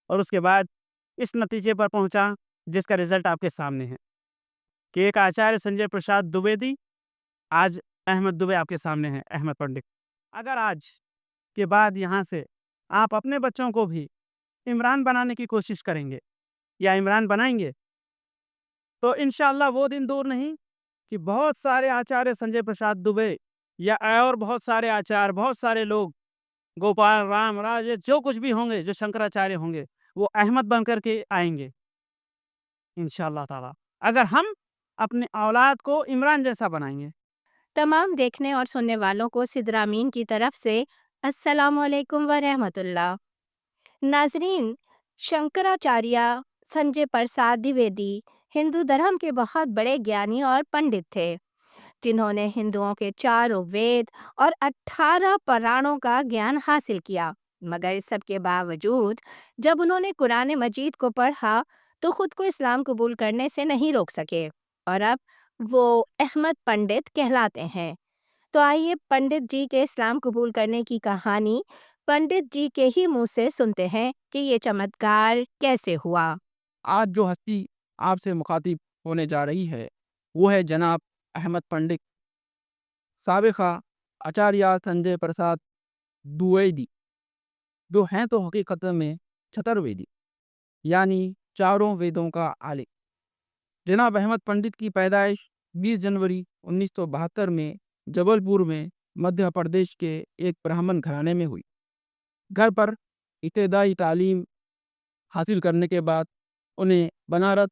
और उसके बाद इस नतीजे पर पहुँचा जिसका रिज़ल्ट आपके सामने है कि एक आचार्य संजय प्रसाद द्विवेदी, आज अहमद दुबे आपके सामने हैं, अहमद पंडित। अगर आज के बाद यहाँ से आप अपने बच्चों को भी इमरान बनाने की कोशिश करेंगे या इमरान बनाएँगे, तो इंशाअल्लाह वो दिन दूर नहीं कि बहुत सारे आचार्य संजय प्रसाद दुबे या और बहुत सारे आचार्य, बहुत सारे लोग, गोपाल राम, राज, जो कुछ भी होंगे, जो शंकराचार्य होंगे, वो अहमद बन कर के आएँगे इंशाअल्लाह ताला। अगर हम अपने औलाद को इमरान जैसा बनाएँगे। तमाम देखने और सुनने वालों को सिद्रामीन की तरफ से अस्सलामु अलैकुम व रहमतुल्लाह। नाजरीन, शंकराचार्य संजय प्रसाद द्विवेदी हिंदू धर्म के बहुत बड़े ज्ञानी और पंडित थे, जिन्होंने हिंदुओं के चारों वेद और 18 पुराणों का ज्ञान हासिल किया। मगर इस सब के बावजूद जब उन्होंने कुरान मजीद को पढ़ा तो खुद को इस्लाम कबूल करने से नहीं रोक सके और अब वो अहमद पंडित कहलाते हैं। तो आइए पंडित जी के इस्लाम कबूल करने की कहानी पंडित जी के ही मुंह से सुनते हैं कि ये चमत्कार कैसे हुआ। आज जो हस्ती आपसे मुखातिब होने जा रही है वो है जनाब अहमद पंडित, साबिक़ा आचार्य संजय प्रसाद द्विवेदी, जो हैं तो हकीकत में चतुर्वेदी यानी चारों वेदों का आलिम। जनाब अहमद पंडित की पैदाइश 20 जनवरी 1972 में जबलपुर में मध्य प्रदेश के एक ब्राह्मण घराने में हुई। घर पर इब्तदाई तालीम हासिल करने के बाद उन्हें बनारस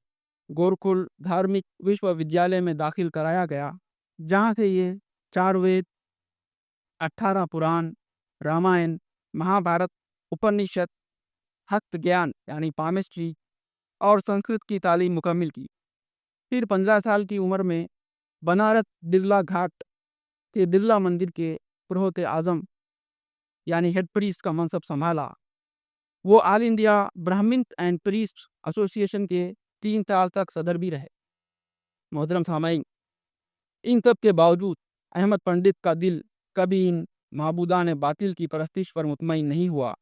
गोरखुल धार्मिक विश्वविद्यालय में दाखिल कराया गया, जहाँ से ये 4 वेद, 18 पुराण, रामायण, महाभारत, उपनिषद, हस्त ज्ञान यानी पामिस्ट्री और संस्कृत की तालीम मुकम्मिल की। फिर 15 साल की उम्र में बनारस बिरला घाट के बिरला मंदिर के पुरोहित आज़म यानी हेड प्रीस्ट का मनसब संभाला। वो all India Brahmin and priest association के 3 साल तक सदर भी रहे। मोहतरम सामाईन, इन सब के बावजूद अहमद पंडित का दिल कभी इन माबूदान बातिल की परस्तिश पर मुतमईन नहीं हुआ।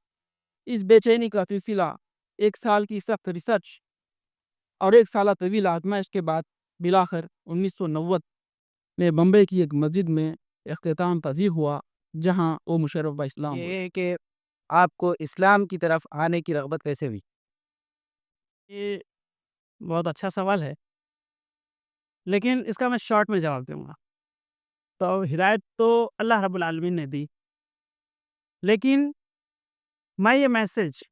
इस बेचैनी का सिलसिला 1 साल की सख्त रिसर्च और 1 साल तवील आजमाइश के बाद बिलाखिर 1990 में बम्बई की एक मस्जिद में इख्तिताम पजीर हुआ, जहाँ वो मुशर्रफ ब इस्लाम हुए। ये कि आपको इस्लाम की तरफ आने की रग़बत कैसे हुई? ये बहुत अच्छा सवाल है, लेकिन इसका मैं शॉर्ट में जवाब दूँगा। तो हिदायत तो अल्लाह रब्बुल आलमीन ने दी, लेकिन मैं ये मैसेज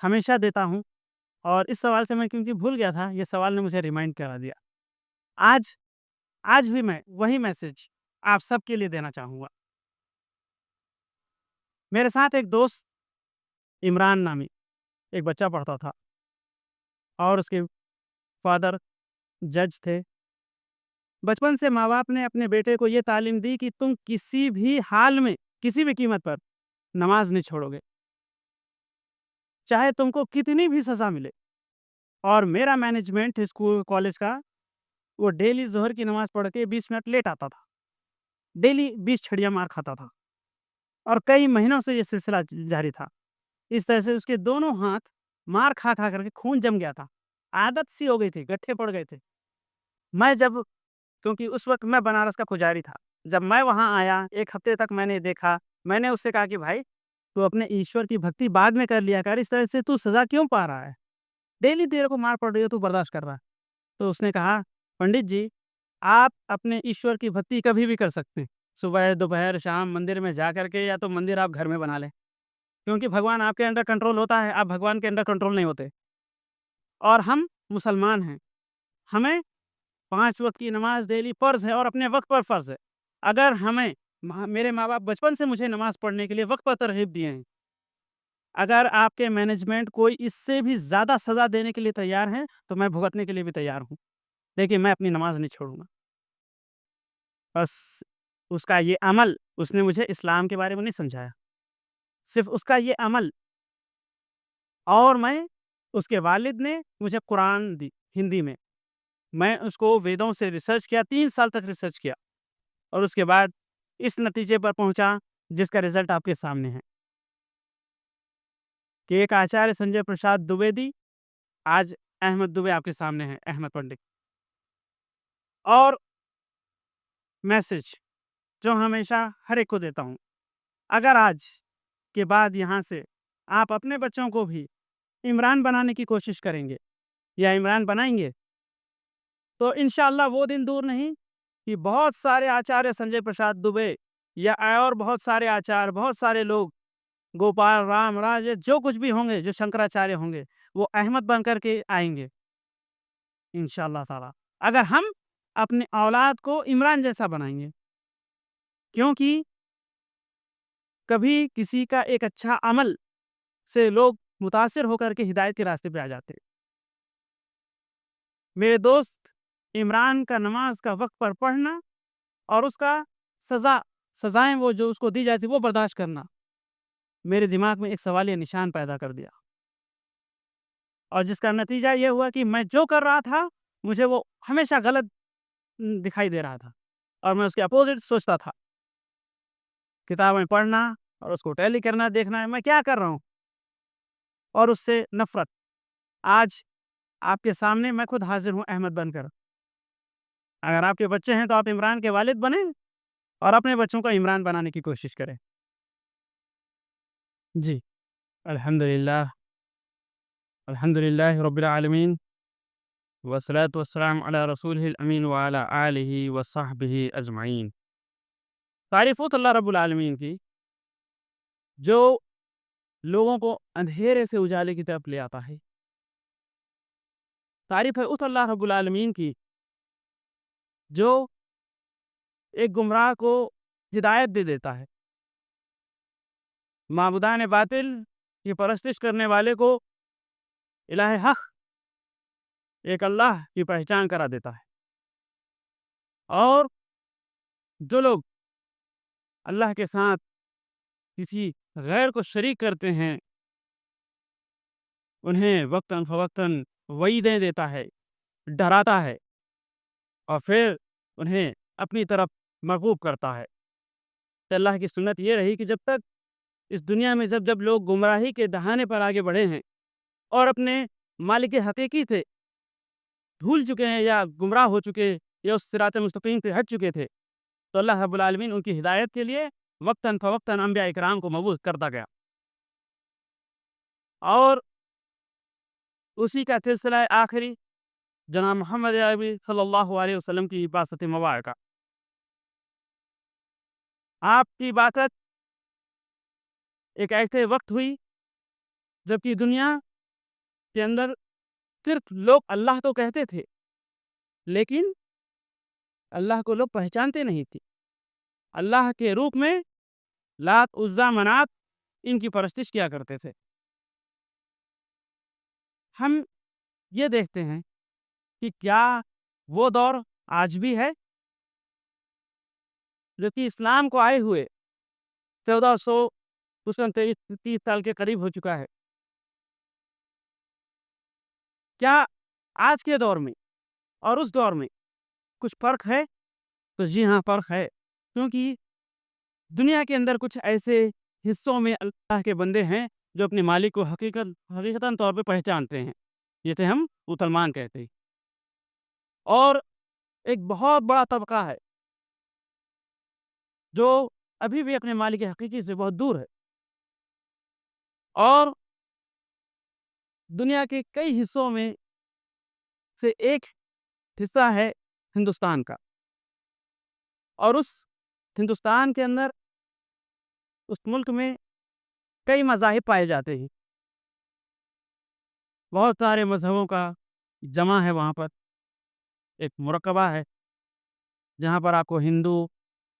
हमेशा देता हूँ और इस सवाल से मैं क्योंकि भूल गया था, ये सवाल ने मुझे रिमाइंड करा दिया। आज आज भी मैं वही मैसेज आप सबके लिए देना चाहूँगा। मेरे साथ एक दोस्त इमरान नामी एक बच्चा पढ़ता था और उसके फादर जज थे। बचपन से माँ-बाप ने अपने बेटे को ये तालीम दी कि तुम किसी भी हाल में, किसी भी कीमत पर नमाज़ नहीं छोड़ोगे, चाहे तुमको कितनी भी सज़ा मिले। और मेरा मैनेजमेंट स्कूल कॉलेज का, वो डेली ज़ोहर की नमाज़ पढ़ के 20 मिनट लेट आता था। डेली 20 छड़ियाँ मार खाता था और कई महीनों से ये सिलसिला जारी था। इस तरह से उसके दोनों हाथ मार खा-खा करके खून जम गया था। आदत सी हो गई थी, गट्ठे पड़ गए थे। मैं जब क्योंकि उस वक़्त मैं बनारस का पुजारी था। जब मैं वहाँ आया, 1 हफ़्ते तक मैंने देखा, मैंने उससे कहा कि भाई, तू अपने ईश्वर की भक्ति बाद में कर लिया कर, इस तरह से तू सज़ा क्यों पा रहा है? डेली तेरे को मार पड़ रही है, तू बर्दाश्त कर रहा है। तो उसने कहा, पंडित जी, आप अपने ईश्वर की भक्ति कभी भी कर सकते हैं। सुबह, दोपहर, शाम मंदिर में जा कर के, या तो मंदिर आप घर में बना लें। क्योंकि भगवान आपके अंडर कंट्रोल होता है, आप भगवान के अंडर कंट्रोल नहीं होते। और हम मुसलमान हैं, हमें 5 वक़्त की नमाज़ डेली फ़र्ज़ है और अपने वक़्त पर फ़र्ज़ है। अगर हमें मेरे माँ-बाप बचपन से मुझे नमाज़ पढ़ने के लिए वक़्त पर तरग़ीब दिए हैं। अगर आपके मैनेजमेंट कोई इससे भी ज़्यादा सज़ा देने के लिए तैयार हैं, तो मैं भुगतने के लिए भी तैयार हूँ। लेकिन मैं अपनी नमाज़ नहीं छोड़ूँगा। बस उसका ये अमल, उसने मुझे इस्लाम के बारे में नहीं समझाया। सिर्फ़ उसका ये अमल, और मैं, उसके वालिद ने मुझे कुरान दी हिंदी में। मैं उसको वेदों से रिसर्च किया, 3 साल तक रिसर्च किया और उसके बाद इस नतीजे पर पहुँचा जिसका रिज़ल्ट आपके सामने है। कि एक आचार्य संजय प्रसाद द्विवेदी, आज अहमद दुबे आपके सामने हैं, अहमद पंडित। और मैसेज जो हमेशा हर एक को देता हूँ, अगर आज के बाद यहाँ से आप अपने बच्चों को भी इमरान बनाने की कोशिश करेंगे या इमरान बनाएंगे, तो इंशाअल्लाह वो दिन दूर नहीं कि बहुत सारे आचार्य संजय प्रसाद दुबे या और बहुत सारे आचार्य, बहुत सारे लोग, गोपाल राम राज, जो कुछ भी होंगे, जो शंकराचार्य होंगे, वो अहमद बन कर के आएंगे इंशाअल्लाह ताला, अगर हम अपने औलाद को इमरान जैसा बनाएंगे। क्योंकि कभी किसी का एक अच्छा अमल से लोग मुतासिर होकर के हिदायत के रास्ते पे आ जाते हैं। मेरे दोस्त, इमरान का नमाज का वक्त पर पढ़ना और उसका सजाएं वो जो उसको दी जाती वो बर्दाश्त करना, मेरे दिमाग में एक सवालिया निशान पैदा कर दिया, और जिसका नतीजा ये हुआ कि मैं जो कर रहा था मुझे वो हमेशा गलत दिखाई दे रहा था, और मैं उसके अपोजिट सोचता था। किताबें पढ़ना और उसको टैली करना, देखना है मैं क्या कर रहा हूँ, और उससे नफरत। आज आपके सामने मैं खुद हाजिर हूँ अहमद बनकर। अगर आपके बच्चे हैं तो आप इमरान के वालिद बने और अपने बच्चों को इमरान बनाने की कोशिश करें। जी, अल्हम्दुलिल्लाह, अल्हम्दुलिल्लाह रब्बिल आलमीन, वस्सलातु वस्सलाम अला रसूलिहिल अमीन व अला आलिहि व सहबिहि अजमईन। तारीफ़ हो तो अल्लाह रब्बुल आलमीन की, जो लोगों को अंधेरे से उजाले की तरफ ले आता है। तारीफ़ है उस अल्लाह रब्बुल आलमीन की, जो एक गुमराह को हिदायत दे देता है। माबूदान बातिल की परस्तिश करने वाले को इलाहे हक, एक अल्लाह की पहचान करा देता है। और जो लोग अल्लाह के साथ किसी गैर को शरीक करते हैं, उन्हें वक्तन फ़वक्तन वईदें देता है, डराता है, और फिर उन्हें अपनी तरफ मरग़ूब करता है। तो अल्लाह की सुन्नत ये रही कि जब तक इस दुनिया में जब लोग गुमराही के दहाने पर आगे बढ़े हैं और अपने मालिक हकीकी से भूल चुके हैं या गुमराह हो चुके या उस सिरात मुस्तकीम से हट चुके थे, तो अल्लाह रब्बुल आलमीन उनकी हिदायत के लिए वक्तन फ़वक्तन अंबिया इकराम को मबूस करता गया। और उसी का सिलसिला आखिरी जनाब मोहम्मद अरबी सल्लल्लाहु अलैहि वसल्लम की इबासत मुबारका। आपकी इबादत एक ऐसे वक्त हुई जबकि दुनिया के अंदर सिर्फ लोग अल्लाह तो कहते थे, लेकिन अल्लाह को लोग पहचानते नहीं थे। अल्लाह के रूप में लात, उज़्ज़ा, मनात, इनकी परस्तिश किया करते थे। हम ये देखते हैं कि क्या वो दौर आज भी है, जो कि इस्लाम को आए हुए 1400 कुछ 30 साल के करीब हो चुका है। क्या आज के दौर में और उस दौर में कुछ फ़र्क है? तो जी हाँ, फ़र्क है। क्योंकि दुनिया के अंदर कुछ ऐसे हिस्सों में अल्लाह के बंदे हैं, जो अपने मालिक को हकीकतन तौर पे पहचानते हैं, जिसे हम मुसलमान कहते हैं। और एक बहुत बड़ा तबका है, जो अभी भी अपने मालिक हकीकी से बहुत दूर है। और दुनिया के कई हिस्सों में से एक हिस्सा है हिंदुस्तान का, और उस हिंदुस्तान के अंदर, उस मुल्क में कई मज़ाहिब पाए जाते हैं। बहुत सारे मज़हबों का जमा है वहाँ पर, एक मुरक्कबा है, जहाँ पर आपको हिंदू,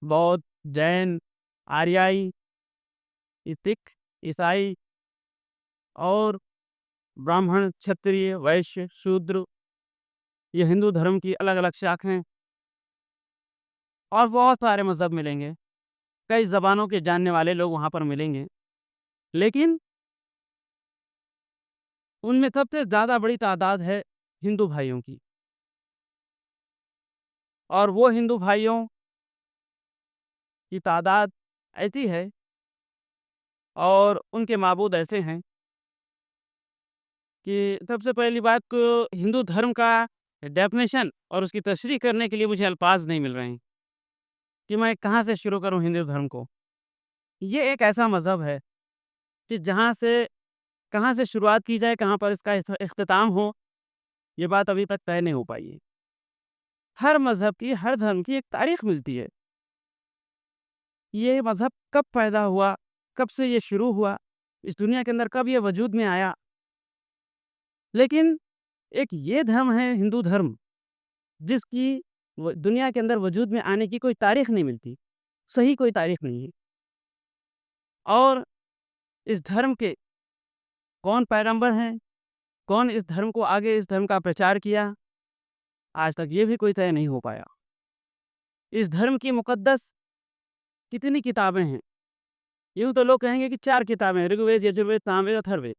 बौद्ध, जैन, आर्याई, सिख, ईसाई और ब्राह्मण, क्षत्रिय, वैश्य, शूद्र, ये हिंदू धर्म की अलग-अलग शाखाएँ और बहुत सारे मज़हब मिलेंगे। कई ज़बानों के जानने वाले लोग वहाँ पर मिलेंगे। लेकिन उनमें सबसे ज़्यादा बड़ी तादाद है हिंदू भाइयों की, और वो हिंदू भाइयों की तादाद ऐसी है और उनके माबूद ऐसे हैं कि सबसे पहली बात को हिंदू धर्म का डेफिनेशन और उसकी तशरीह करने के लिए मुझे अल्फाज नहीं मिल रहे हैं कि मैं कहाँ से शुरू करूँ हिंदू धर्म को। ये एक ऐसा मज़हब है कि जहाँ से कहाँ से शुरुआत की जाए, कहाँ पर इसका इख्तिताम हो, ये बात अभी तक तय नहीं हो पाई है। हर मज़हब की, हर धर्म की एक तारीख़ मिलती है। ये मज़हब कब पैदा हुआ, कब से ये शुरू हुआ, इस दुनिया के अंदर कब ये वजूद में आया। लेकिन एक ये धर्म है हिंदू धर्म, जिसकी दुनिया के अंदर वजूद में आने की कोई तारीख़ नहीं मिलती, सही कोई तारीख़ नहीं है। और इस धर्म के कौन पैगंबर हैं, कौन इस धर्म को आगे इस धर्म का प्रचार किया, आज तक ये भी कोई तय नहीं हो पाया। इस धर्म की मुक़द्दस कितनी किताबें हैं? यूँ तो लोग कहेंगे कि 4 किताबें हैं, ऋग्वेद, यजुर्वेद, सामवेद, अथर्ववेद।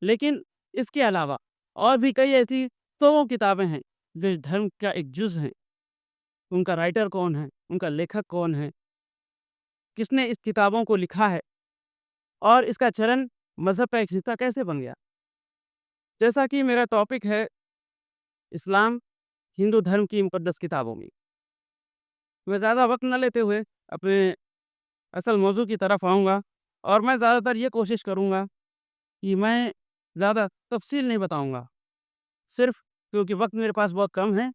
लेकिन इसके अलावा और भी कई ऐसी सौयों किताबें हैं, जो इस धर्म का एक जुज़ हैं। उनका राइटर कौन है, उनका लेखक कौन है, किसने इस किताबों को लिखा है और इसका चलन मज़हब का एक हिस्सा कैसे बन गया। जैसा कि मेरा टॉपिक है इस्लाम, हिंदू धर्म की मुक़द्दस किताबों में। मैं ज़्यादा वक़्त न लेते हुए अपने असल मौज़ू की तरफ आऊँगा और मैं ज़्यादातर ये कोशिश करूँगा कि मैं ज़्यादा तफ़सील नहीं बताऊँगा। सिर्फ़ क्योंकि वक़्त मेरे पास बहुत कम है,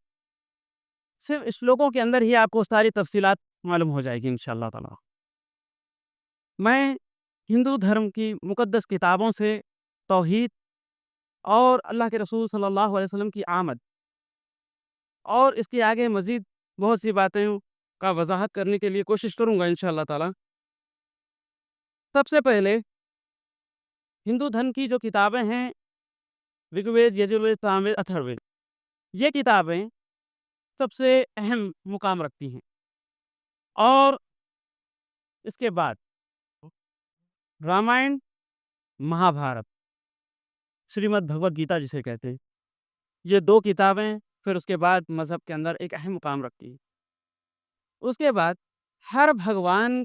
सिर्फ़ श्लोकों के अंदर ही आपको सारी तफ़सीलात मालूम हो जाएगी इंशाअल्लाह ताला। मैं हिंदू धर्म की मुक़द्दस किताबों से तौहीद और अल्लाह के रसूल सल्लल्लाहु अलैहि वसल्लम की आमद और इसके आगे मज़ीद बहुत सी बातें का वज़ाहत करने के लिए कोशिश करूँगा इंशाअल्लाह ताला। सबसे पहले हिंदू धर्म की जो किताबें हैं, ऋग्वेद, यजुर्वेद, सामवेद, अथर्ववेद, ये किताबें सबसे अहम मुकाम रखती हैं। और इसके बाद रामायण, महाभारत, श्रीमद् भगवद गीता जिसे कहते हैं, ये 2 किताबें फिर उसके बाद मज़हब के अंदर एक अहम मुकाम रखती हैं। उसके बाद हर भगवान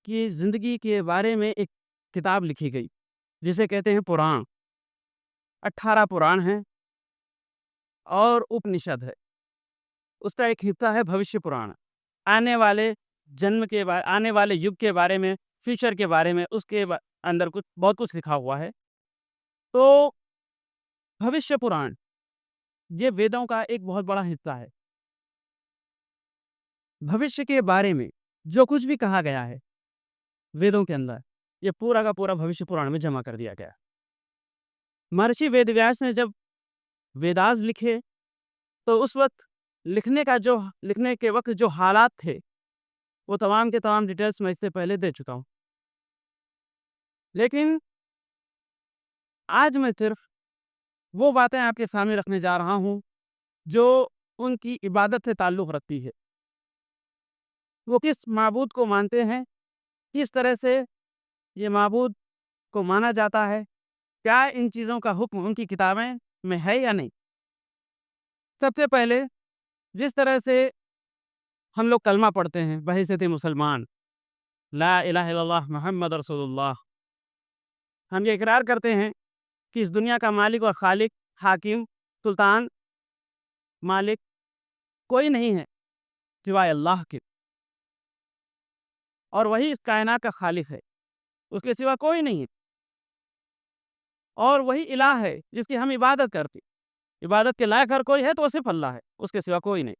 की ज़िंदगी के बारे में एक किताब लिखी गई, जिसे कहते हैं पुराण। 18 पुराण हैं और उपनिषद है। उसका एक हिस्सा है भविष्य पुराण। आने वाले आने वाले युग के बारे में, फ्यूचर के बारे में उसके अंदर कुछ बहुत कुछ लिखा हुआ है। तो भविष्य पुराण ये वेदों का एक बहुत बड़ा हिस्सा है। भविष्य के बारे में जो कुछ भी कहा गया है वेदों के अंदर, ये पूरा का पूरा भविष्य पुराण में जमा कर दिया गया है। महर्षि वेदव्यास ने जब वेदास लिखे, तो उस वक़्त लिखने के वक़्त जो हालात थे, वो तमाम के तमाम डिटेल्स मैं इससे पहले दे चुका हूँ। लेकिन आज मैं सिर्फ़ वो बातें आपके सामने रखने जा रहा हूँ, जो उनकी इबादत से ताल्लुक़ रखती है। वो किस माबूद को मानते हैं, किस तरह से ये माबूद को माना जाता है, क्या इन चीज़ों का हुक्म उनकी किताबें में है या नहीं। सबसे पहले जिस तरह से हम लोग कलमा पढ़ते हैं बहैसियत मुसलमान, ला इलाहा इल्लल्लाह मुहम्मद रसूलुल्लाह, हम ये इकरार करते हैं कि इस दुनिया का मालिक और खालिक, हाकिम, सुल्तान, मालिक कोई नहीं है सिवाय अल्लाह के, और वही इस कायनात का खालिक है, उसके सिवा कोई नहीं है। और वही इलाह है जिसकी हम इबादत करते हैं। इबादत के लायक अगर कोई है तो वो सिर्फ़ अल्लाह है, उसके सिवा कोई नहीं।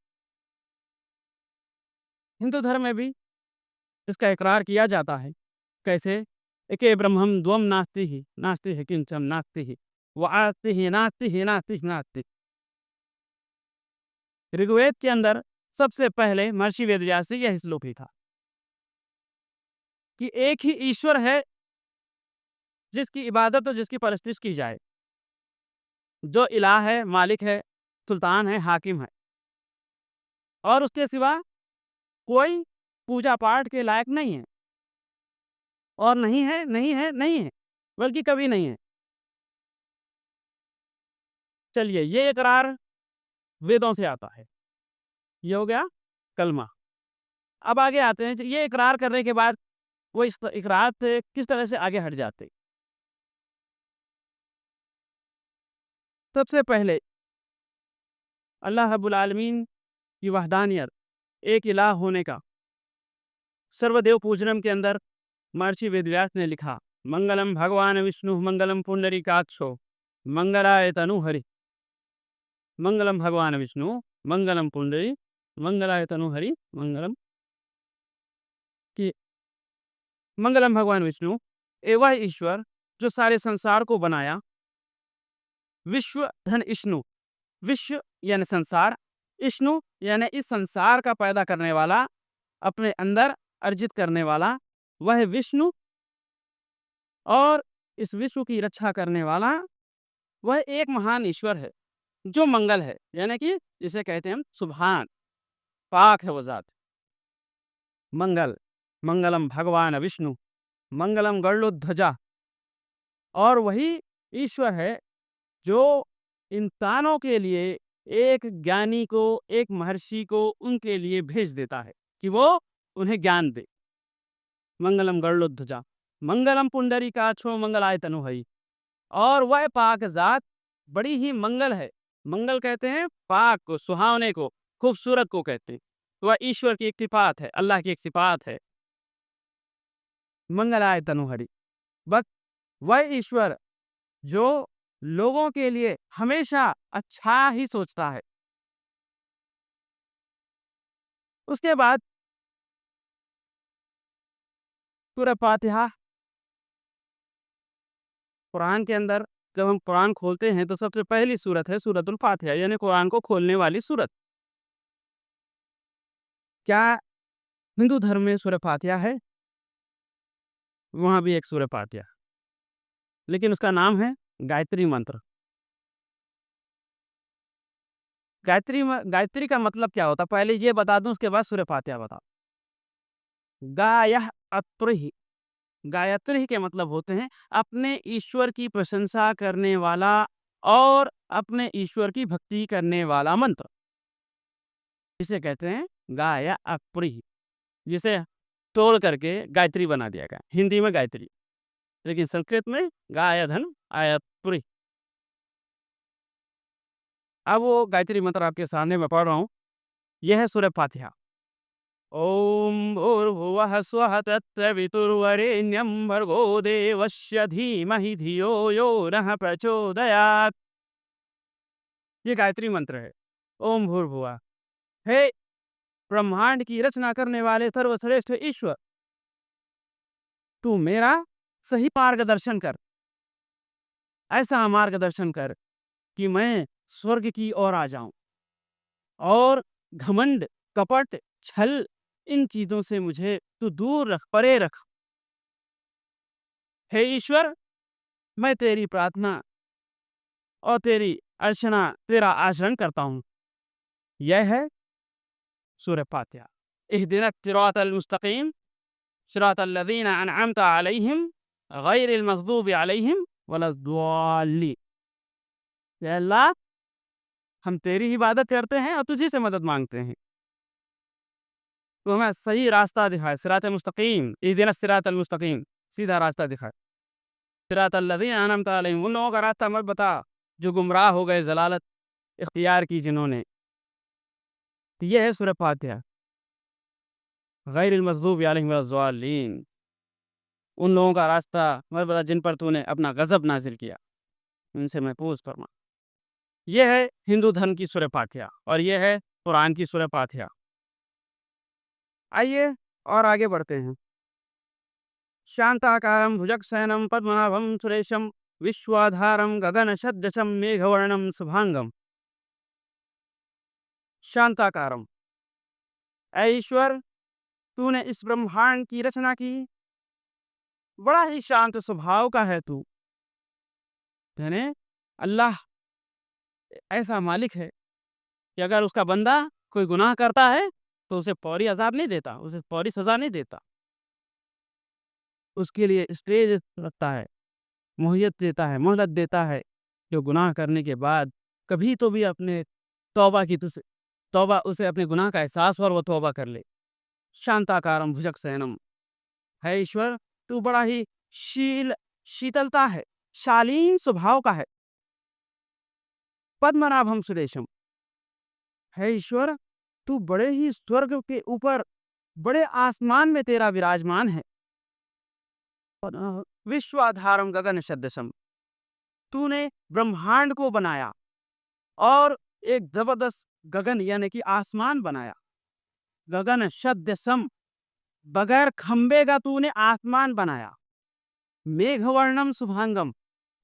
हिंदू धर्म में भी इसका इकरार किया जाता है। कैसे? एके ब्रह्मं द्वं नास्ति किंचन नास्ति व आस्ति नास्ति। ऋग्वेद के अंदर सबसे पहले महर्षि वेदव्यास से यह श्लोक लिखा कि एक ही ईश्वर है जिसकी इबादत और जिसकी परस्तिश की जाए, जो इलाह है, मालिक है, सुल्तान है, हाकिम है, और उसके सिवा कोई पूजा पाठ के लायक नहीं है, और नहीं है, बल्कि कभी नहीं है। चलिए, ये इकरार वेदों से आता है। ये हो गया कलमा। अब आगे आते हैं, ये इकरार करने के बाद वो इस इकरार से किस तरह से आगे हट जाते हैं। सबसे पहले अल्लाह रब्बुल आलमीन की वहदानियत, एक इलाह होने का सर्वदेव पूजनम के अंदर महर्षि वेदव्यास ने लिखा, मंगलम भगवान विष्णु मंगलम पुंडरीकाक्षो मंगलाय तनुहरि। मंगलम भगवान विष्णु मंगलम पुंडरी मंगलाय तनुहरि मंगलम की मंगलम भगवान विष्णु ए वह ईश्वर जो सारे संसार को बनाया। विश्व धन इष्णु, विश्व यानी संसार, इष्णु यानी इस संसार का पैदा करने वाला, अपने अंदर अर्जित करने वाला वह विष्णु, और इस विश्व की रक्षा करने वाला वह एक महान ईश्वर है जो मंगल है, यानी कि जिसे कहते हैं हम सुभान, पाक है वो जात। मंगल, मंगलम भगवान विष्णु मंगलम गरुड़ध्वजा। और वही ईश्वर है जो इंसानों के लिए एक ज्ञानी को, एक महर्षि को उनके लिए भेज देता है कि वो उन्हें ज्ञान दे। मंगलम गरुड़ध्वजा मंगलम पुंडरीकाक्षो मंगलाय तनुहरि। और वह पाक जात बड़ी ही मंगल है। मंगल कहते हैं पाक को, सुहावने को, खूबसूरत को कहते हैं। वह ईश्वर की एक सिफात है, अल्लाह की एक सिफात है। मंगलाय तनुहरि, बस वह ईश्वर जो लोगों के लिए हमेशा अच्छा ही सोचता है। उसके बाद सूरह फातिहा। कुरान के अंदर जब हम कुरान खोलते हैं तो सबसे पहली सूरत है सूरतुल फातिहा, यानी कुरान को खोलने वाली सूरत। क्या हिंदू धर्म में सूरह फातिहा है? वहाँ भी एक सूरह फातिहा, लेकिन उसका नाम है गायत्री मंत्र। गायत्री का मतलब क्या होता है पहले ये बता दूं, उसके बाद सूरह फातिहा बता। गायह अत्रि, गायत्री के मतलब होते हैं अपने ईश्वर की प्रशंसा करने वाला और अपने ईश्वर की भक्ति करने वाला मंत्र, जिसे कहते हैं गाया अप्री, जिसे तोड़ करके गायत्री बना दिया गया, हिंदी में गायत्री, लेकिन संस्कृत में गायधन आयत्री। अब वो गायत्री मंत्र आपके सामने मैं पढ़ रहा हूँ। यह है सूरह फातिहा। ओम भूर्भुवः स्वः तत्सवितुर्वरेण्यं भर्गो देवस्य धीमहि धियो यो नः प्रचोदयात्। ये गायत्री मंत्र है। ओम भूर्भुवः, हे ब्रह्मांड की रचना करने वाले सर्वश्रेष्ठ ईश्वर, तू मेरा सही मार्गदर्शन कर, ऐसा मार्गदर्शन कर कि मैं स्वर्ग की ओर आ जाऊं और घमंड, कपट, छल, इन चीजों से मुझे तू दूर रख, परे रख। हे ईश्वर, मैं तेरी प्रार्थना और तेरी अर्चना, तेरा आचरण करता हूं। यह है सूरह फातिहा। इहदिना सिरातल मुस्तकीम सिरातल लज़ीना अनअमता अलैहिम गैरिल मग़ज़ूबि अलैहिम वलद्दाल्लीन। या अल्लाह, हम तेरी इबादत करते हैं और तुझी से मदद मांगते हैं, तो हमें सही रास्ता दिखाए। सिरातल मुस्तकीम, इहदिना सिरातल मुस्तकीम, सीधा रास्ता दिखाए। सिरातल लज़ीना अनअमता अलैहिम, उन लोगों का रास्ता मत बता जो गुमराह हो गए, जलालत इख्तियार की जिन्होंने। तो ये है सूरह फातिहा। गैरिल मग़ज़ूबि अलैहिम वलद्दाल्लीन, उन लोगों का रास्ता मत बता जिन पर तूने अपना गजब नाजिल किया, उनसे महफूज फरमा। यह है हिंदू धर्म की सूरह फातिहा और यह है कुरान की सूरह फातिहा। आइए और आगे बढ़ते हैं। शांताकारं भुजगशयनं पद्मनाभं सुरेशं विश्वाधारं गगनसदृशं मेघवर्णं शुभांगं। शांताकारं, ऐ ईश्वर, तूने इस ब्रह्मांड की रचना की, बड़ा ही शांत स्वभाव का है तू। यानी अल्लाह ऐसा मालिक है कि अगर उसका बंदा कोई गुनाह करता है तो उसे फौरी अजाब नहीं देता, उसे फौरी सजा नहीं देता, उसके लिए स्टेज रखता है, मोहयत देता है, मोहलत देता है। जो गुनाह करने के बाद कभी तो भी अपने तौबा की तुझसे तौबा उसे अपने गुनाह का एहसास हो और वो तौबा कर ले। शांताकारम भुजगशयनम, है ईश्वर, तू बड़ा ही शीतलता है, शालीन स्वभाव का है। पद्मनाभम सुरेशम। है ईश्वर, तू बड़े ही स्वर्ग के ऊपर, बड़े आसमान में तेरा विराजमान है। विश्वाधारम गगन सदृशम, तूने ब्रह्मांड को बनाया और एक जबरदस्त गगन यानी कि आसमान बनाया। गगन सदृशम, बगैर खंबे का तूने आसमान बनाया। मेघवर्णम शुभांगम,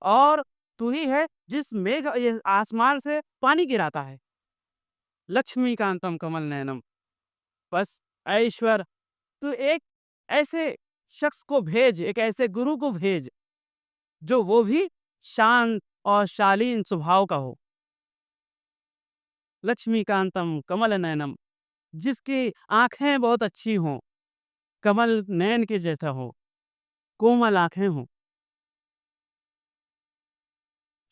और तू ही है जिस मेघ ये आसमान से पानी गिराता है। लक्ष्मीकांतम कमल नयनम, बस ऐश्वर, तू एक ऐसे शख्स को भेज, एक ऐसे गुरु को भेज जो वो भी शांत और शालीन स्वभाव का हो। लक्ष्मीकांतम कमल नयनम, जिसकी आंखें बहुत अच्छी हों, कमल नयन के जैसा हो, कोमल आंखें हों।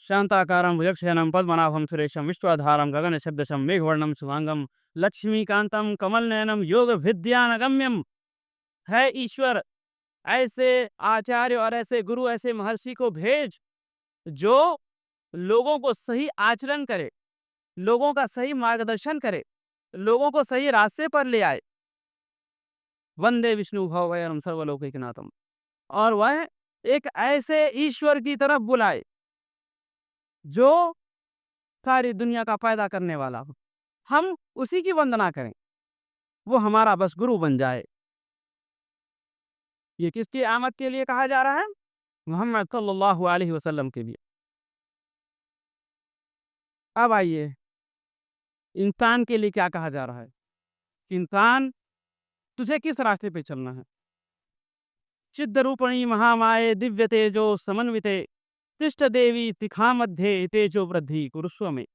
शांताकारं भुजगशयनं पद्मनाभं सुरेशं विश्वाधारं गगनसदृशं मेघवर्णं शुभांगं लक्ष्मीकांतं कमलनयनं योग विद्यानगम्यम। है ईश्वर, ऐसे आचार्य और ऐसे गुरु, ऐसे महर्षि को भेज जो लोगों को सही आचरण करे, लोगों का सही मार्गदर्शन करे, लोगों को सही रास्ते पर ले आए। वंदे विष्णु भवभयहरं सर्वलोकैकनाथम, और वह एक ऐसे ईश्वर की तरफ बुलाए जो सारी दुनिया का पैदा करने वाला हो। हम उसी की वंदना करें, वो हमारा बस गुरु बन जाए। ये किसकी आमद के लिए कहा जा रहा है? मोहम्मद सल्लल्लाहु अलैहि वसल्लम के लिए। अब आइए, इंसान के लिए क्या कहा जा रहा है? इंसान, तुझे किस रास्ते पे चलना है? चिद्ध रूपणी महामाये दिव्य तेजो समन्विते तिष्ठ देवी तिखा मध्य तेजो वृद्धि कुरुस्व में।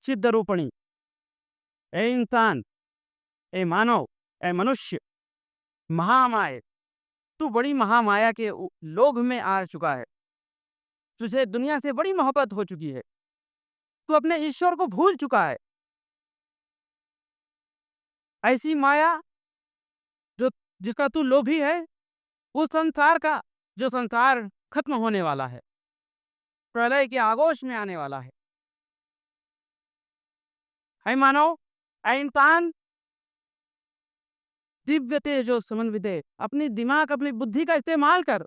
चिद्ध रूपणी, ए इंसान, ए मानव, ए मनुष्य, महामाये, तू बड़ी महामाया के लोभ में आ चुका है। तुझे दुनिया से बड़ी मोहब्बत हो चुकी है। तू अपने ईश्वर को भूल चुका है। ऐसी माया जो जिसका तू लोभी है, उस संसार का, जो संसार खत्म होने वाला है, प्रलय के आगोश में आने वाला है मानव, ऐ इंसान, दिव्य तेजो समन्विते, अपनी दिमाग, अपनी बुद्धि का इस्तेमाल कर।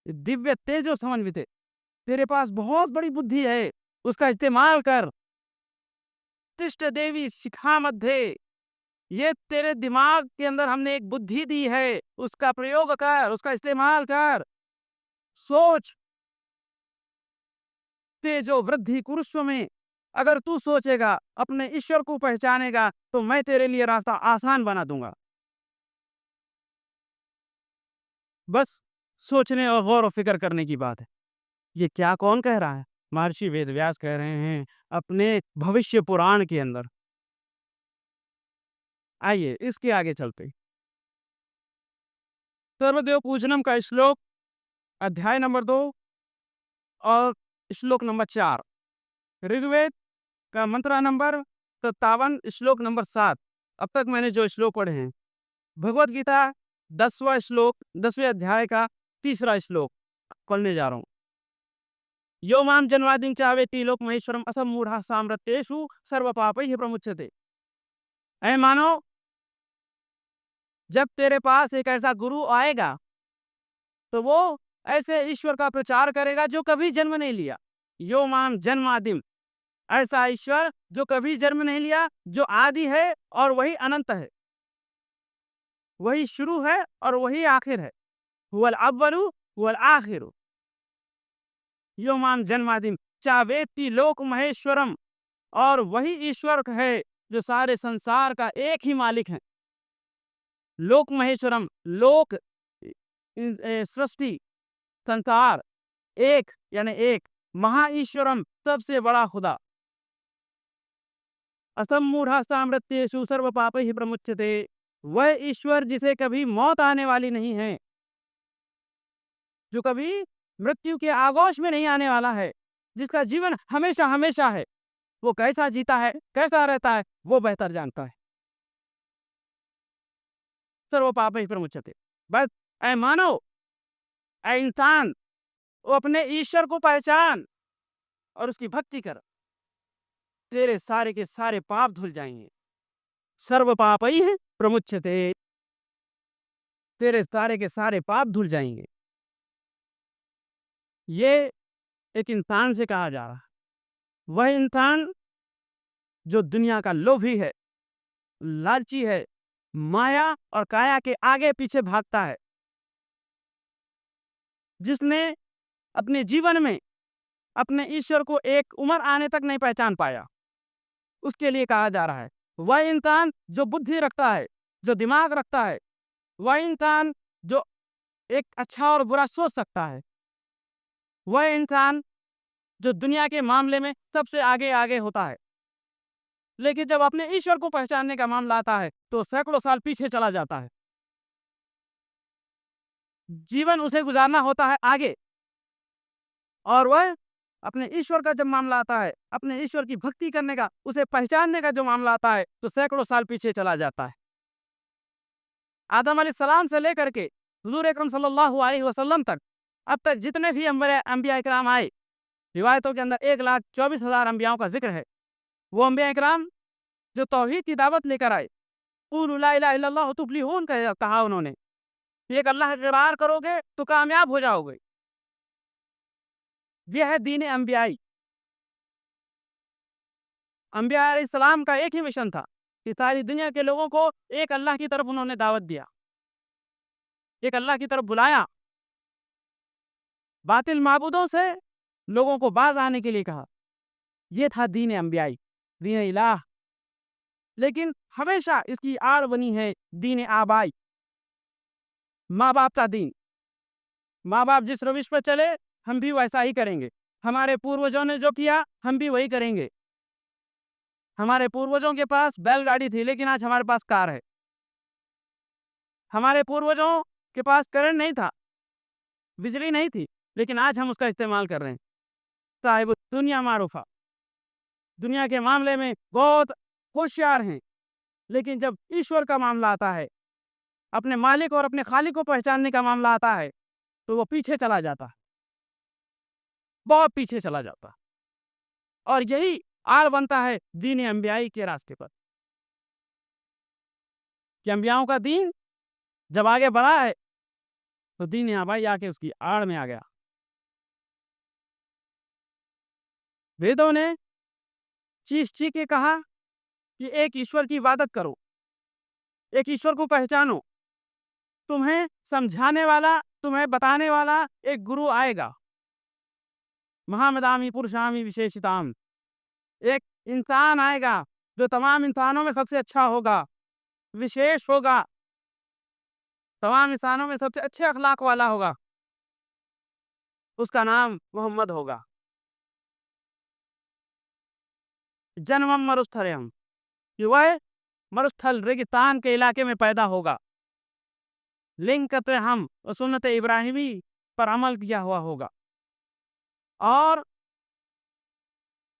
दिव्य तेजो समन्विते, तेरे पास बहुत बड़ी बुद्धि है, उसका इस्तेमाल कर। तिष्ठ देवी शिखा मध्य, ये तेरे दिमाग के अंदर हमने एक बुद्धि दी है, उसका प्रयोग कर, उसका इस्तेमाल कर। सोच, तेजो वृद्धि कुरुस्व में, अगर तू सोचेगा, अपने ईश्वर को पहचानेगा, तो मैं तेरे लिए रास्ता आसान बना दूंगा। बस सोचने और गौर और फिक्र करने की बात है। ये क्या, कौन कह रहा है? महर्षि वेदव्यास कह रहे हैं अपने भविष्य पुराण के अंदर। आइए इसके आगे चलते। सर्वदेव पूजनम का श्लोक, अध्याय नंबर 2 और श्लोक नंबर 4। ऋग्वेद का मंत्र नंबर 57, श्लोक नंबर 7। अब तक मैंने जो श्लोक पढ़े हैं, भगवत गीता 10वां श्लोक, 10वें अध्याय का 3रा श्लोक पढ़ने जा रहा हूँ। यो माम जन्मादिं चावेति लोक महेश्वरम असमूढ़ा साम्रात्येषु सर्व पापैः प्रमुच्यते। ऐ मानो, जब तेरे पास एक ऐसा गुरु आएगा तो वो ऐसे ईश्वर का प्रचार करेगा जो कभी जन्म नहीं लिया। यो माम जन्मादिम, ऐसा ईश्वर जो कभी जन्म नहीं लिया, जो आदि है और वही अनंत है, वही शुरू है और वही आखिर है। हुवल अव्वलु हुवल आखिरु। यो माम जन्मादिम चावेति लोक महेश्वरम, और वही ईश्वर है जो सारे संसार का एक ही मालिक है। लोक महेश्वरम, लोक सृष्टि, संसार, एक यानी एक, महा ईश्वरम, सबसे बड़ा खुदा। असमूढ़ा साम्रात्येषु सर्व पापैः प्रमुच्यते, वह ईश्वर जिसे कभी मौत आने वाली नहीं है, जो कभी मृत्यु के आगोश में नहीं आने वाला है, जिसका जीवन हमेशा हमेशा है। वो कैसा जीता है, कैसा रहता है, वो बेहतर जानता है। सर्व पापैः प्रमुच्यते। बस ऐ मानव, ऐ इंसान, वो अपने ईश्वर को पहचान और उसकी भक्ति कर। तेरे सारे के सारे पाप धुल जाएंगे। सर्व पापई है प्रमुच्यते, तेरे सारे के सारे पाप धुल जाएंगे। ये एक इंसान से कहा जा रहा है, वह इंसान जो दुनिया का लोभी है, लालची है, माया और काया के आगे पीछे भागता है, जिसने अपने जीवन में अपने ईश्वर को एक उम्र आने तक नहीं पहचान पाया, उसके लिए कहा जा रहा है। वह इंसान जो बुद्धि रखता है, जो दिमाग रखता है, वह इंसान जो एक अच्छा और बुरा सोच सकता है, वह इंसान जो दुनिया के मामले में सबसे आगे आगे होता है। लेकिन जब अपने ईश्वर को पहचानने का मामला आता है तो सैकड़ों साल पीछे चला जाता है। जीवन उसे गुजारना होता है आगे, और वह अपने ईश्वर का जब मामला आता है, अपने ईश्वर की भक्ति करने का, उसे पहचानने का जो मामला आता है, तो सैकड़ों साल पीछे चला जाता है। आदम अलैहिस्सलाम से लेकर के हुजूर अकरम सल्लल्लाहु अलैहि वसल्लम तक अब तक जितने भी अंबिया इकराम आए, रिवायतों के अंदर 1,24,000 अंबियाओं का जिक्र है। वो अंबिया इकराम जो तौहीद की दावत लेकर आए, क़ूलू ला इलाहा इल्लल्लाह तुफ़्लिहून कहा उन्होंने, एक अल्लाह का इक़रार करोगे तो कामयाब हो जाओगे। यह है दीन अंबियाई। अंबिया अलैहिस्सलाम का एक ही मिशन था कि सारी दुनिया के लोगों को एक अल्लाह की तरफ उन्होंने दावत दिया, एक अल्लाह की तरफ बुलाया, बातिल माबूदों से लोगों को बाज आने के लिए कहा। यह था दीन अंबियाई, दीन इलाह। लेकिन हमेशा इसकी आड़ बनी है दीन आबाई, माँ बाप का दीन। माँ बाप जिस रविश पर चले हम भी वैसा ही करेंगे, हमारे पूर्वजों ने जो किया हम भी वही करेंगे। हमारे पूर्वजों के पास बैलगाड़ी थी, लेकिन आज हमारे पास कार है। हमारे पूर्वजों के पास करंट नहीं था, बिजली नहीं थी, लेकिन आज हम उसका इस्तेमाल कर रहे हैं। साहिब दुनिया मारूफा, दुनिया के मामले में बहुत होशियार हैं, लेकिन जब ईश्वर का मामला आता है, अपने मालिक और अपने खालिक को पहचानने का मामला आता है, तो वो पीछे चला जाता है, बहुत पीछे चला जाता है। और यही आड़ बनता है दीन अंबियाई के रास्ते पर, कि अंबियाओं का दीन जब आगे बढ़ा है तो दीन आबाई आके उसकी आड़ में आ गया। वेदों ने चीख के कहा कि एक ईश्वर की इबादत करो, एक ईश्वर को पहचानो। तुम्हें समझाने वाला, तुम्हें बताने वाला एक गुरु आएगा। महामदामी पुरुषामी विशेषिताम, एक इंसान आएगा जो तमाम इंसानों में सबसे अच्छा होगा, विशेष होगा, तमाम इंसानों में सबसे अच्छे अखलाक वाला होगा। उसका नाम मोहम्मद होगा। जन्मम मरुस्थलम, कि वह मरुस्थल रेगिस्तान के इलाके में पैदा होगा। लिंकत हम और सुन्नत इब्राहिमी पर अमल किया हुआ होगा, और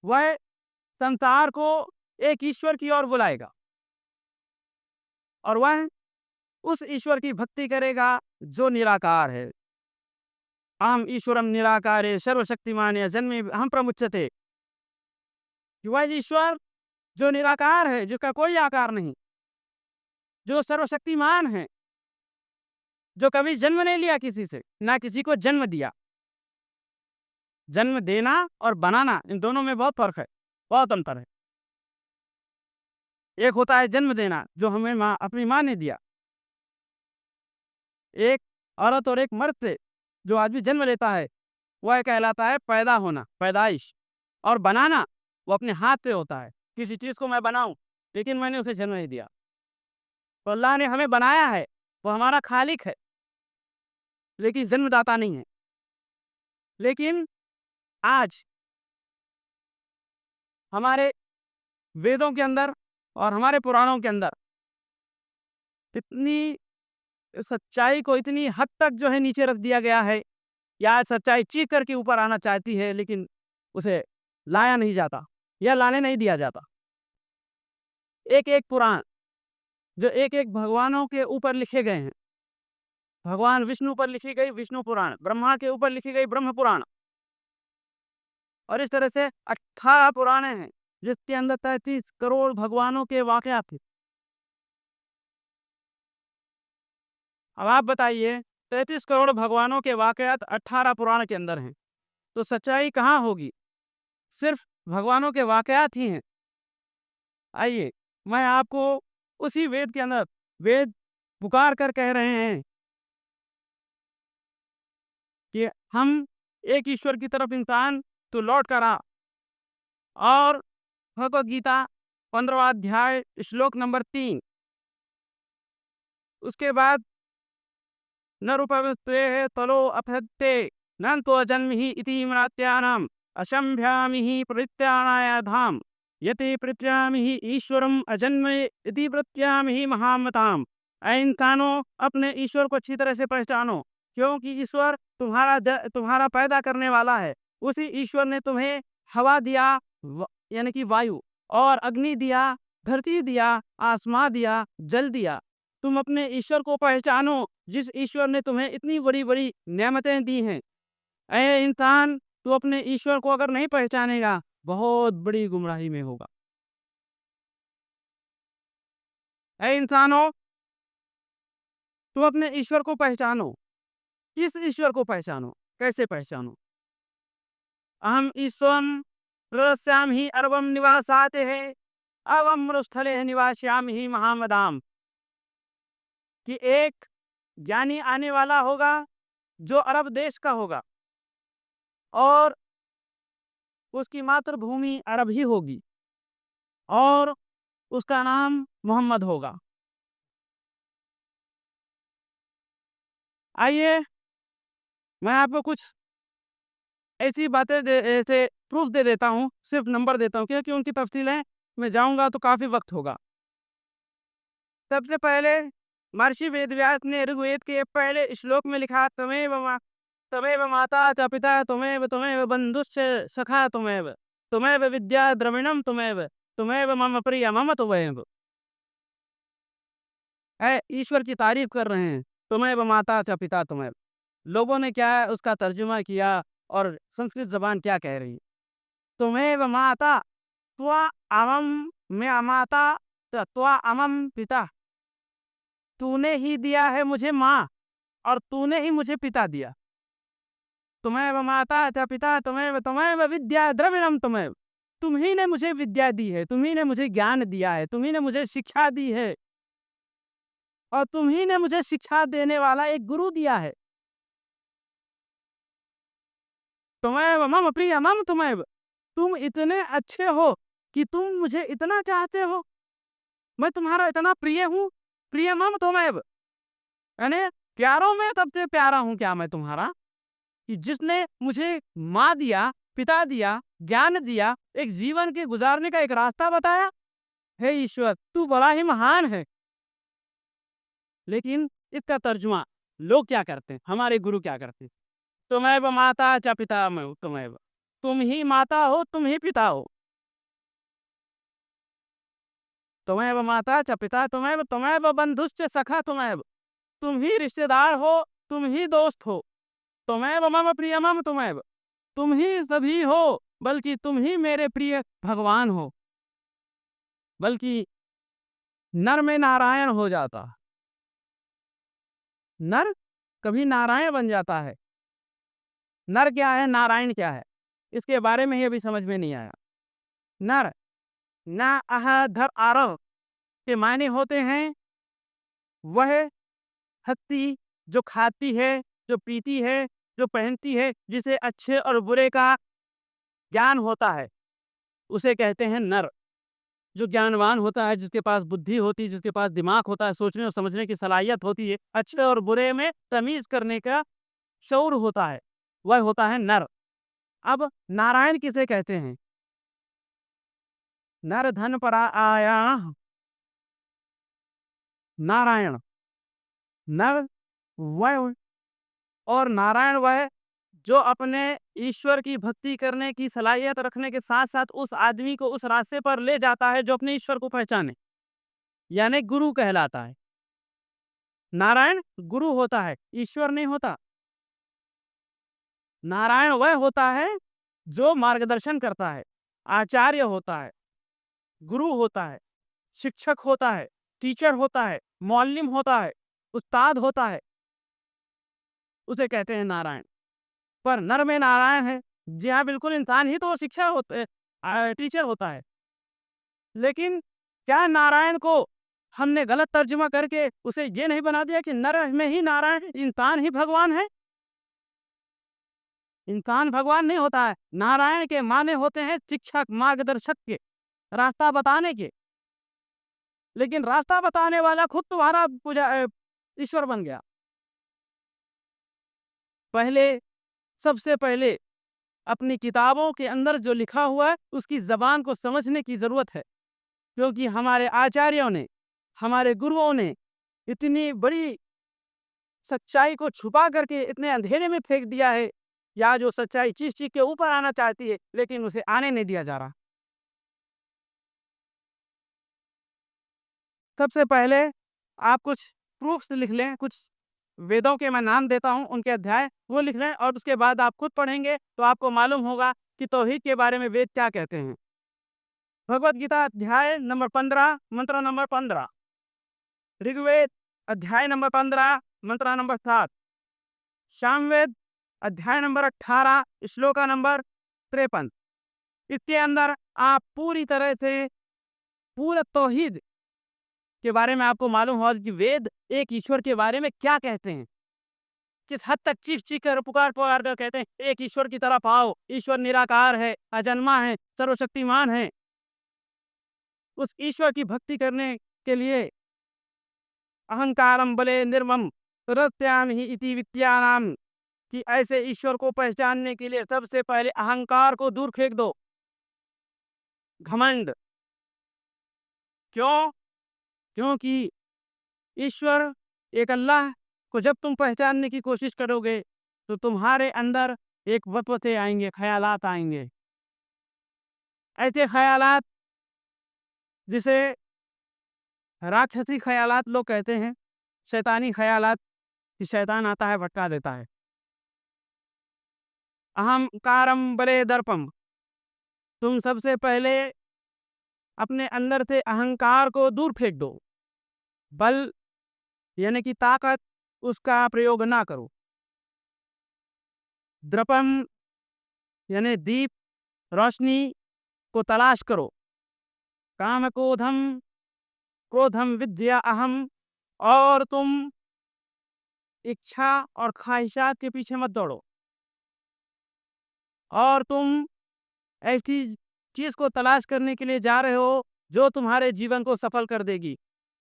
वह संसार को एक ईश्वर की ओर बुलाएगा, और वह उस ईश्वर की भक्ति करेगा जो निराकार है। आम ईश्वरम निराकारे सर्वशक्तिमान जन्मे हम प्रमुच्यते, कि वह ईश्वर जो निराकार है, जिसका कोई आकार नहीं, जो सर्वशक्तिमान है, जो कभी जन्म नहीं लिया किसी से, ना किसी को जन्म दिया। जन्म देना और बनाना, इन दोनों में बहुत फर्क है, बहुत अंतर है। एक होता है जन्म देना, जो हमें अपनी माँ ने दिया। एक औरत और एक मर्द से जो आदमी जन्म लेता है, वह कहलाता है पैदा होना, पैदाइश। और बनाना वो अपने हाथ से होता है। किसी चीज़ को मैं बनाऊं, लेकिन मैंने उसे जन्म नहीं दिया। तो अल्लाह ने हमें बनाया है, वो हमारा खालिक है, लेकिन जन्मदाता नहीं है। लेकिन आज हमारे वेदों के अंदर और हमारे पुराणों के अंदर इतनी सच्चाई को इतनी हद तक जो है नीचे रख दिया गया है, या सच्चाई चीख करके ऊपर आना चाहती है, लेकिन उसे लाया नहीं जाता या लाने नहीं दिया जाता। एक एक पुराण जो एक एक भगवानों के ऊपर लिखे गए हैं, भगवान विष्णु पर लिखी गई विष्णु पुराण, ब्रह्मा के ऊपर लिखी गई ब्रह्म पुराण, और इस तरह से 18 पुराणे हैं जिसके अंदर 33 करोड़ भगवानों के वाकयात थे। अब आप बताइए, 33 करोड़ भगवानों के वाकयात 18 पुराण के अंदर हैं, तो सच्चाई कहाँ होगी? सिर्फ भगवानों के वाकयात ही हैं। आइए, मैं आपको उसी वेद के अंदर, वेद पुकार कर कह रहे हैं कि हम एक ईश्वर की तरफ इंसान तो लौट कर आ। और भगवत गीता 15वां अध्याय श्लोक नंबर 3, उसके बाद न रूपवस्ते तलो अपहत्ते न तो जन्म ही इति मृत्यानाम असंभ्यामि ही प्रत्यानाय धाम यति प्रत्यामि ही ईश्वरम अजन्म इति प्रत्यामि ही महामताम। ऐ इंसानों, अपने ईश्वर को अच्छी तरह से पहचानो, क्योंकि ईश्वर तुम्हारा पैदा करने वाला है। उसी ईश्वर ने तुम्हें हवा दिया, यानी कि वायु, और अग्नि दिया, धरती दिया, आसमां दिया, जल दिया। तुम अपने ईश्वर को पहचानो, जिस ईश्वर ने तुम्हें इतनी बड़ी बड़ी नेमतें दी हैं। ऐ इंसान, तू अपने ईश्वर को अगर नहीं पहचानेगा, बहुत बड़ी गुमराही में होगा। ऐ इंसानों, तू अपने ईश्वर को पहचानो। किस ईश्वर को पहचानो? कैसे पहचानो? अहम ईश्वरम रहस्याम ही अरबम निवासाते है अवम मरुस्थले निवास्याम ही महामदाम। कि एक ज्ञानी आने वाला होगा जो अरब देश का होगा, और उसकी मातृभूमि अरब ही होगी, और उसका नाम मोहम्मद होगा। आइए, मैं आपको कुछ ऐसी बातें ऐसे प्रूफ दे देता हूँ, सिर्फ नंबर देता हूँ, क्योंकि उनकी तफसीलें मैं जाऊंगा तो काफ़ी वक्त होगा। सबसे पहले महर्षि वेदव्यास ने ऋग्वेद के पहले श्लोक में लिखा, तमेव माता च पिता तमेव बंधुश्च सखा तमेव विद्या द्रविणम तमेव मम प्रिय मम तमेव। ईश्वर की तारीफ कर रहे हैं, तमेव माता च पिता तमेव। लोगों ने क्या उसका तर्जुमा किया और संस्कृत जबान क्या कह रही है? तमेव माता त्वा अमम मैं माता त्वा अमम पिता। तूने ही दिया है मुझे माँ, और तूने ही मुझे पिता दिया। तुम्हें माता च पिता तुम्हें विद्या द्रविणम तुम्हें। तुम ही ने मुझे विद्या दी है, तुम ही ने मुझे ज्ञान दिया है, तुम ही ने मुझे शिक्षा दी है, और तुम ही ने मुझे शिक्षा देने वाला एक गुरु दिया है। तुम्हें मम प्रिय मम तुम्हें। तुम इतने अच्छे हो कि तुम मुझे इतना चाहते हो, मैं तुम्हारा इतना प्रिय हूँ। प्रिय मम तुम्हें, यानी प्यारों में सबसे प्यारा हूँ क्या मैं तुम्हारा, कि जिसने मुझे माँ दिया, पिता दिया, ज्ञान दिया, एक जीवन के गुजारने का एक रास्ता बताया। हे ईश्वर, तू बड़ा ही महान है। लेकिन इसका तर्जुमा लोग क्या करते हैं, हमारे गुरु क्या करते हैं? तुम्हें माता च पिता मैं तुम्हें, तुम ही माता हो, तुम ही पिता हो। तुम्हें माता च पिता तुम्हें बंधुश्च सखा तुम ही रिश्तेदार हो, तुम ही दोस्त हो। तुम्हें मम प्रिय मम तुम्हें, तुम ही सभी हो, बल्कि तुम ही मेरे प्रिय भगवान हो। बल्कि नर में नारायण हो जाता, नर कभी नारायण बन जाता है। नर क्या है, नारायण क्या है, इसके बारे में ही अभी समझ में नहीं आया। नर ना आह धर आरव के मायने होते हैं वह हस्ती जो खाती है, जो पीती है, जो पहनती है, जिसे अच्छे और बुरे का ज्ञान होता है, उसे कहते हैं नर। जो ज्ञानवान होता है, जिसके पास बुद्धि होती है, जिसके पास दिमाग होता है, सोचने और समझने की सलाहियत होती है, अच्छे और बुरे में तमीज करने का शऊर होता है, वह होता है नर। अब नारायण किसे कहते हैं? नर धन परा आया नारायण। नर वह, और नारायण वह जो अपने ईश्वर की भक्ति करने की सलाहियत रखने के साथ साथ उस आदमी को उस रास्ते पर ले जाता है जो अपने ईश्वर को पहचाने, यानी गुरु कहलाता है। नारायण गुरु होता है, ईश्वर नहीं होता। नारायण वह होता है जो मार्गदर्शन करता है, आचार्य होता है। गुरु होता है, शिक्षक होता है, टीचर होता है, मौल्लिम होता है, उस्ताद होता है, उसे कहते हैं नारायण। पर नर में नारायण है। जी हाँ, बिल्कुल इंसान ही तो वो शिक्षा होते टीचर होता है। लेकिन क्या नारायण को हमने गलत तर्जुमा करके उसे ये नहीं बना दिया कि नर में ही नारायण है, इंसान ही भगवान है? इंसान भगवान नहीं होता है। नारायण के माने होते हैं शिक्षक, मार्गदर्शक के, रास्ता बताने के। लेकिन रास्ता बताने वाला खुद तुम्हारा ईश्वर बन गया। पहले, सबसे पहले अपनी किताबों के अंदर जो लिखा हुआ है उसकी ज़बान को समझने की ज़रूरत है, क्योंकि हमारे आचार्यों ने, हमारे गुरुओं ने इतनी बड़ी सच्चाई को छुपा करके इतने अंधेरे में फेंक दिया है, या जो सच्चाई चीज़-चीज़ के ऊपर आना चाहती है, लेकिन उसे आने नहीं दिया जा रहा। सबसे पहले आप कुछ प्रूफ्स लिख लें, कुछ वेदों के मैं नाम देता हूँ, उनके अध्याय वो लिख लें, और उसके बाद आप खुद पढ़ेंगे तो आपको मालूम होगा कि तौहीद के बारे में वेद क्या कहते हैं। भगवद गीता अध्याय नंबर 15, मंत्र नंबर 15। ऋग्वेद अध्याय नंबर 15, मंत्र नंबर 7। सामवेद अध्याय नंबर 18, श्लोका नंबर 53। इसके अंदर आप पूरी तरह से पूरा तौहीद के बारे में आपको मालूम होगा कि वेद एक ईश्वर के बारे में क्या कहते हैं, किस हद तक चीख-चीख कर, पुकार-पुकार कर कहते हैं, एक ईश्वर की तरफ आओ, ईश्वर निराकार है, अजन्मा है, सर्वशक्तिमान है। उस ईश्वर की भक्ति करने के लिए अहंकारम बले निर्मम रत्यामि इति विद्यानाम, कि ऐसे ईश्वर को पहचानने के लिए सबसे पहले अहंकार को दूर फेंक दो, घमंड। क्यों? क्योंकि ईश्वर एक अल्लाह को जब तुम पहचानने की कोशिश करोगे तो तुम्हारे अंदर एक वसवसे आएंगे, ख्यालात आएंगे, ऐसे ख्यालात जिसे राक्षसी ख्यालात लोग कहते हैं, शैतानी ख्यालात, कि शैतान आता है भटका देता है। अहंकारम बले दर्पम, तुम सबसे पहले अपने अंदर से अहंकार को दूर फेंक दो, बल यानी कि ताकत, उसका प्रयोग ना करो। द्रपम यानी दीप, रोशनी को तलाश करो। काम क्रोधम, क्रोधम विद्या अहम, और तुम इच्छा और ख्वाहिशात के पीछे मत दौड़ो, और तुम ऐसी चीज को तलाश करने के लिए जा रहे हो जो तुम्हारे जीवन को सफल कर देगी।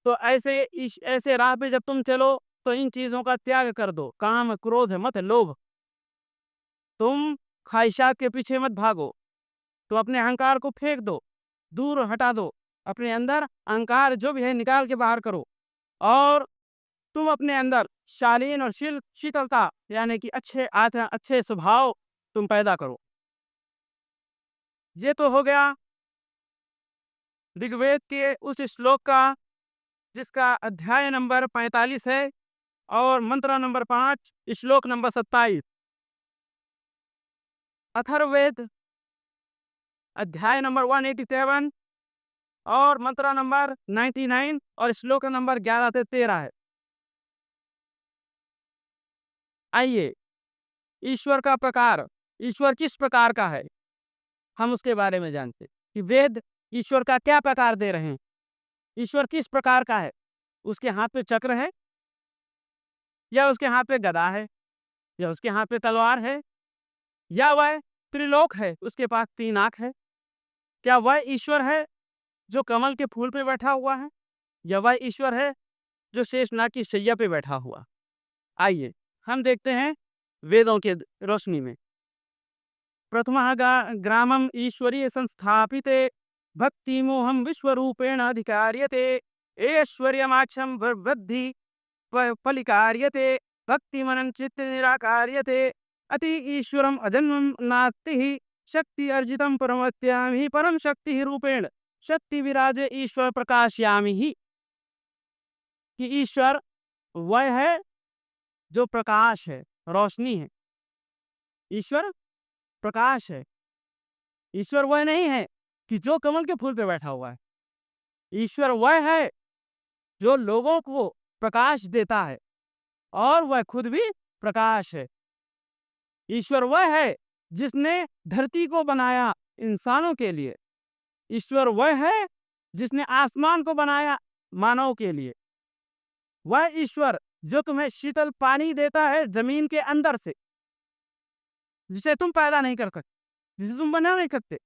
तो ऐसे राह पे जब तुम चलो तो इन चीजों का त्याग कर दो। काम क्रोध मत लोभ, तुम ख्वाहिशात के पीछे मत भागो। तो अपने अहंकार को फेंक दो, दूर हटा दो, अपने अंदर अहंकार जो भी है निकाल के बाहर करो, और तुम अपने अंदर शालीन और शीतलता यानी कि अच्छे स्वभाव तुम पैदा करो। ये तो हो गया ऋग्वेद के उस श्लोक का जिसका अध्याय नंबर 45 है और मंत्र नंबर 5, श्लोक नंबर 27। अथर्ववेद अध्याय नंबर 187 और मंत्र नंबर 99 और श्लोक नंबर 11 से 13 है। आइए, ईश्वर का प्रकार, ईश्वर किस प्रकार का है, हम उसके बारे में जानते कि वेद ईश्वर का क्या प्रकार दे रहे हैं। ईश्वर किस प्रकार का है? उसके हाथ पे चक्र है, या उसके हाथ पे गदा है, या उसके हाथ पे तलवार है, या वह त्रिलोक है, उसके पास 3 आंख है? क्या वह ईश्वर है जो कमल के फूल पे बैठा हुआ है, या वह ईश्वर है जो शेषनाग की शैया पे बैठा हुआ? आइए हम देखते हैं वेदों के रोशनी में। प्रथमः ग्रामम ईश्वरीय संस्थापिते भक्ति मोहम विश्वरूपेण अधिकार्यते ऐश्वर्यमाक्षम वृद्धि फलिकार्यते भक्ति मनन चित्त निराकार्यते अति ईश्वरम अजन्मम नास्ति शक्ति अर्जितम परमत्यामि परम शक्ति रूपेण शक्ति विराजे ईश्वर प्रकाशयामि ही, कि ईश्वर वह है जो प्रकाश है, रोशनी है। ईश्वर प्रकाश है। ईश्वर वह नहीं है कि जो कमल के फूल पे बैठा हुआ है। ईश्वर वह है जो लोगों को प्रकाश देता है और वह खुद भी प्रकाश है। ईश्वर वह है जिसने धरती को बनाया इंसानों के लिए। ईश्वर वह है जिसने आसमान को बनाया मानव के लिए। वह ईश्वर जो तुम्हें शीतल पानी देता है जमीन के अंदर से, जिसे तुम पैदा नहीं कर सकते, जिसे तुम बना नहीं सकते।